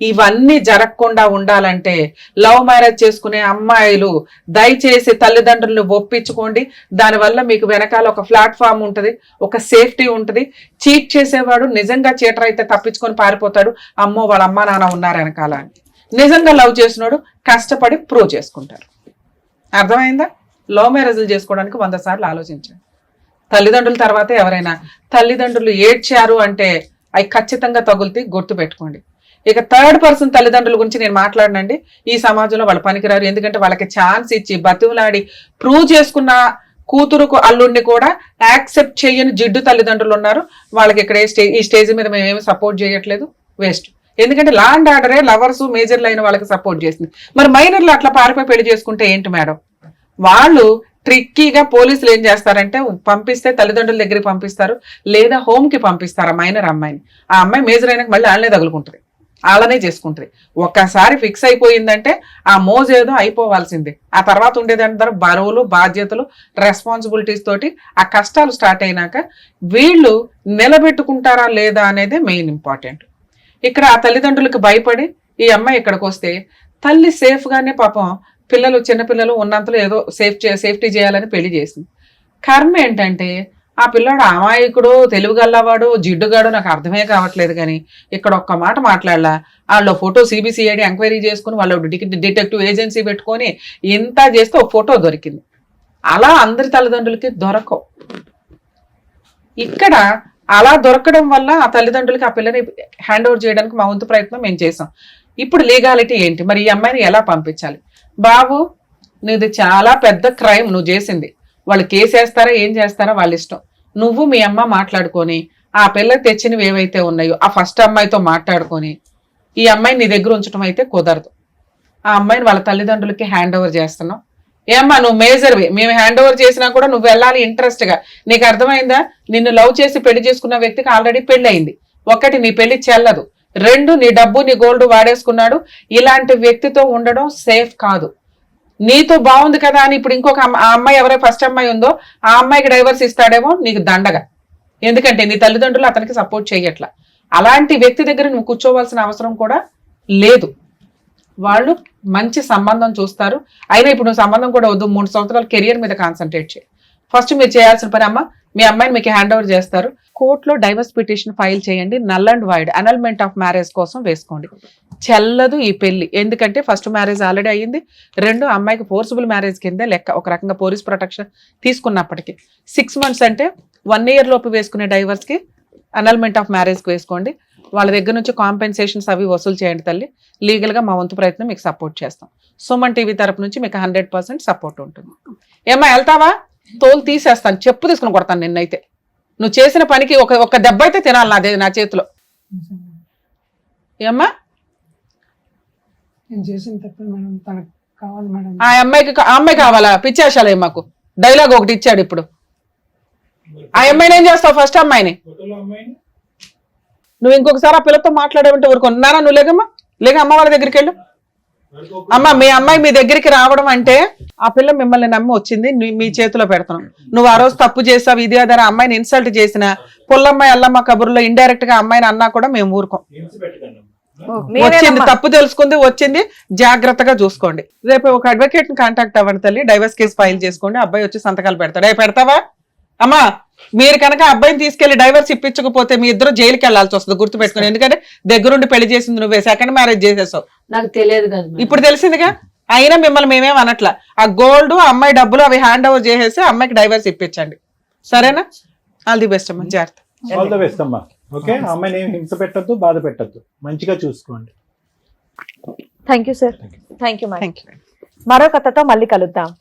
ఇవన్నీ జరగకుండా ఉండాలంటే లవ్ మ్యారేజ్ చేసుకునే అమ్మాయిలు దయచేసి తల్లిదండ్రులను ఒప్పించుకోండి. దానివల్ల మీకు వెనకాల ఒక ప్లాట్ఫామ్ ఉంటుంది, ఒక సేఫ్టీ ఉంటుంది. చీట్ చేసేవాడు నిజంగా చీటర్ అయితే తప్పించుకొని పారిపోతాడు, అమ్మో వాళ్ళ అమ్మా నాన్న ఉన్నారు వెనకాల అని. నిజంగా లవ్ చేసినోడు కష్టపడి ప్రూవ్ చేసుకుంటారు. అర్థమైందా? లవ్ మ్యారేజ్లు చేసుకోవడానికి 100 సార్లు ఆలోచించండి. తల్లిదండ్రుల తర్వాతే ఎవరైనా. తల్లిదండ్రులు ఏడ్చారు అంటే అవి ఖచ్చితంగా తగులుతాయి, గుర్తు పెట్టుకోండి. ఇక థర్డ్ పర్సన్ తల్లిదండ్రుల గురించి నేను మాట్లాడనండి. ఈ సమాజంలో వాళ్ళు పనికిరారు. ఎందుకంటే వాళ్ళకి ఛాన్స్ ఇచ్చి బతివులాడి ప్రూవ్ చేసుకున్న కూతురుకు అల్లుడిని కూడా యాక్సెప్ట్ చేయని జిడ్డు తల్లిదండ్రులు ఉన్నారు. వాళ్ళకి ఇక్కడ ఈ స్టేజ్ మీద మేము ఏమి సపోర్ట్ చేయట్లేదు, వేస్ట్. ఎందుకంటే లా అండ్ ఆర్డరే లవర్స్ మేజర్లు అయిన వాళ్ళకి సపోర్ట్ చేసింది. మరి మైనర్లు అట్లా పారిపోయి పెళ్లి చేసుకుంటే ఏంటి మేడం? వాళ్ళు ట్రిక్కీగా పోలీసులు ఏం చేస్తారంటే పంపిస్తే తల్లిదండ్రుల దగ్గరికి పంపిస్తారు, లేదా హోమ్ కి పంపిస్తారు ఆ మైనర్ అమ్మాయిని. ఆ అమ్మాయి మేజర్ అయినాక మళ్ళీ వాళ్ళనే తగులుకుంటుంది, వాళ్ళనే చేసుకుంటుంది. ఒక్కసారి ఫిక్స్ అయిపోయిందంటే ఆ మోజు ఏదో అయిపోవాల్సిందే. ఆ తర్వాత ఉండేదంటారు బరువులు, బాధ్యతలు, రెస్పాన్సిబిలిటీస్ తోటి ఆ కష్టాలు స్టార్ట్ అయినాక వీళ్ళు నిలబెట్టుకుంటారా లేదా అనేది మెయిన్ ఇంపార్టెంట్. ఇక్కడ ఆ తల్లిదండ్రులకు భయపడి ఈ అమ్మాయి ఇక్కడికి వస్తే తల్లి సేఫ్ గానే పాపం పిల్లలు చిన్నపిల్లలు ఉన్నంతలో ఏదో సేఫ్టీ చేయాలని పెళ్లి చేసింది. కర్మ ఏంటంటే ఆ పిల్లాడు అమాయకుడు, తెలుగుగల్లవాడు, జిడ్డుగాడు నాకు అర్థమే కావట్లేదు. కానీ ఇక్కడ ఒక్క మాట మాట్లాడలా, వాళ్ళు ఫోటో సిబిసిఐడి ఎంక్వైరీ చేసుకుని వాళ్ళు డిటెక్టివ్ ఏజెన్సీ పెట్టుకొని ఇంత చేస్తే ఒక ఫోటో దొరికింది. అలా అందరి తల్లిదండ్రులకి దొరకవు. ఇక్కడ అలా దొరకడం వల్ల ఆ తల్లిదండ్రులకి ఆ పిల్లని హ్యాండ్ ఓవర్ చేయడానికి మా వంతు ప్రయత్నం మేము చేసాం. ఇప్పుడు లీగాలిటీ ఏంటి? మరి ఈ అమ్మాయిని ఎలా పంపించాలి? బాబు నీది చాలా పెద్ద క్రైమ్ నువ్వు చేసింది, వాళ్ళు కేసు వేస్తారా ఏం చేస్తారా వాళ్ళ ఇష్టం. నువ్వు మీ అమ్మ మాట్లాడుకొని ఆ పిల్ల తెచ్చినవి ఏవైతే ఉన్నాయో ఆ ఫస్ట్ అమ్మాయితో మాట్లాడుకొని ఈ అమ్మాయిని నీ దగ్గర ఉంచడం అయితే కుదరదు. ఆ అమ్మాయిని వాళ్ళ తల్లిదండ్రులకి హ్యాండ్ ఓవర్ చేస్తున్నావు. ఏమ్మా నువ్వు మేజర్వి, మేము హ్యాండ్ ఓవర్ చేసినా కూడా నువ్వు వెళ్ళాలి ఇంట్రెస్ట్ గా. నీకు అర్థమైందా? నిన్ను లవ్ చేసి పెళ్లి చేసుకున్న వ్యక్తికి ఆల్రెడీ పెళ్లి అయింది. ఒకటి, నీ పెళ్లి చెల్లదు. 2, నీ డబ్బు నీ గోల్డ్ వాడేసుకున్నాడు. ఇలాంటి వ్యక్తితో ఉండడం సేఫ్ కాదు. నీతో బాగుంది కదా అని ఇప్పుడు ఇంకొక ఆ అమ్మాయి ఎవరైతే ఫస్ట్ అమ్మాయి ఉందో ఆ అమ్మాయికి డైవర్స్ ఇస్తాడేమో నీకు దండగా. ఎందుకంటే నీ తల్లిదండ్రులు అతనికి సపోర్ట్ చేయట్లా. అలాంటి వ్యక్తి దగ్గర నువ్వు కూర్చోవలసిన అవసరం కూడా లేదు. వాళ్ళు మంచి సంబంధం చూస్తారు. అయినా ఇప్పుడు నువ్వు సంబంధం కూడా వద్దు, 3 సంవత్సరాల కెరియర్ మీద కాన్సన్ట్రేట్ చేయి. ఫస్ట్ మీరు చేయాల్సిన పని, అమ్మ మీ అమ్మాయిని మీకు హ్యాండ్ ఓవర్ చేస్తారు, కోర్టులో డైవర్స్ పిటిషన్ ఫైల్ చేయండి. Null and wide annulment of marriage కోసం వేసుకోండి. చెల్లదు ఈ పెళ్లి. ఎందుకంటే ఫస్ట్ మ్యారేజ్ ఆల్రెడీ అయ్యింది. 2, అమ్మాయికి ఫోర్సిబుల్ మ్యారేజ్ కింద లెక్క. ఒక రకంగా పోలీస్ ప్రొటెక్షన్ తీసుకున్నప్పటికీ 6 months అంటే 1 year లోపు వేసుకునే డైవర్స్ కి అనల్మెంట్ ఆఫ్ మ్యారేజ్ కి వేసుకోండి. వాళ్ళ దగ్గర నుంచి కాంపెన్సేషన్స్ అవి వసూలు చేయండి తల్లి. లీగల్ గా మా వంతు ప్రయత్నం మీకు సపోర్ట్ చేస్తాం. సుమన్ టీవీ తరపు నుంచి మీకు 100% సపోర్ట్ ఉంటుంది. ఏమ్మా వెళ్తావా? తోలు తీసేస్తాను, చెప్పు తీసుకుని కొడతాను నిన్నైతే. నువ్వు చేసిన పనికి ఒక దెబ్బ అయితే తినాలి నా చేతిలో. ఏమ్మా ఆ అమ్మాయి కావాలా? పిచ్చేసాలే మాకు డైలాగ్ ఒకటి ఇచ్చాడు ఇప్పుడు. ఆ అమ్మాయిని ఏం చేస్తావు? ఫస్ట్ అమ్మాయిని నువ్వు ఇంకొకసారి ఆ పిల్లతో మాట్లాడేమంటే ఊరుకున్నారా? నువ్వు లేకమ్మా, లేక అమ్మ వాళ్ళ దగ్గరికి వెళ్ళు. అమ్మ మీ అమ్మాయి మీ దగ్గరికి రావడం అంటే ఆ పిల్ల మిమ్మల్ని నమ్మి వచ్చింది, మీ చేతిలో పెడతాను. నువ్వు ఆ రోజు తప్పు చేసావు, ఇది అదే అమ్మాయిని ఇన్సల్ట్ చేసిన పుల్లమ్మాయి అల్లమ్మ కబుర్లో ఇండైరెక్ట్ గా అమ్మాయిని అన్నా కూడా మేము ఊరుకోం. వచ్చింది తప్పు తెలుసుకుంది, వచ్చింది జాగ్రత్తగా చూసుకోండి. రేపు ఒక అడ్వకేట్ ని కాంటాక్ట్ అవ్వండి తల్లి, డైవర్స్ కేసు ఫైల్ చేసుకోండి. అబ్బాయి వచ్చి సంతకాలు పెడతాడు. పెడతావా అమ్మా? మీరు కనుక అబ్బాయిని తీసుకెళ్లి డైవర్స్ ఇప్పించకపోతే మీ ఇద్దరు జైలుకి వెళ్లాల్సి వస్తుంది, గుర్తుపెట్టుకుని. ఎందుకంటే దగ్గరుండి పెళ్లి చేసింది నువ్వే, సెకండ్ మ్యారేజ్ చేసేసావు. నాకు తెలియదు కదా, ఇప్పుడు తెలిసిందిగా. అయినా మిమ్మల్ని మేమేం అనట్లా. ఆ గోల్డ్ అమ్మాయి డబ్బులు అవి హ్యాండ్ ఓవర్ చేసేసి అమ్మాయికి డైవర్స్ ఇప్పించండి, సరేనా? ఆల్ ది బెస్ట్ అమ్మా, జాగ్రత్త. ఆల్ ది బెస్ట్ అమ్మా. ఓకే, అమ్మాయిని ఏం హింస పెట్టద్దు, బాధ పెట్టద్దు, మంచిగా చూసుకోండి. Thank you sir. Thank you madam. మరో కథతో మళ్ళీ కలుద్దాం.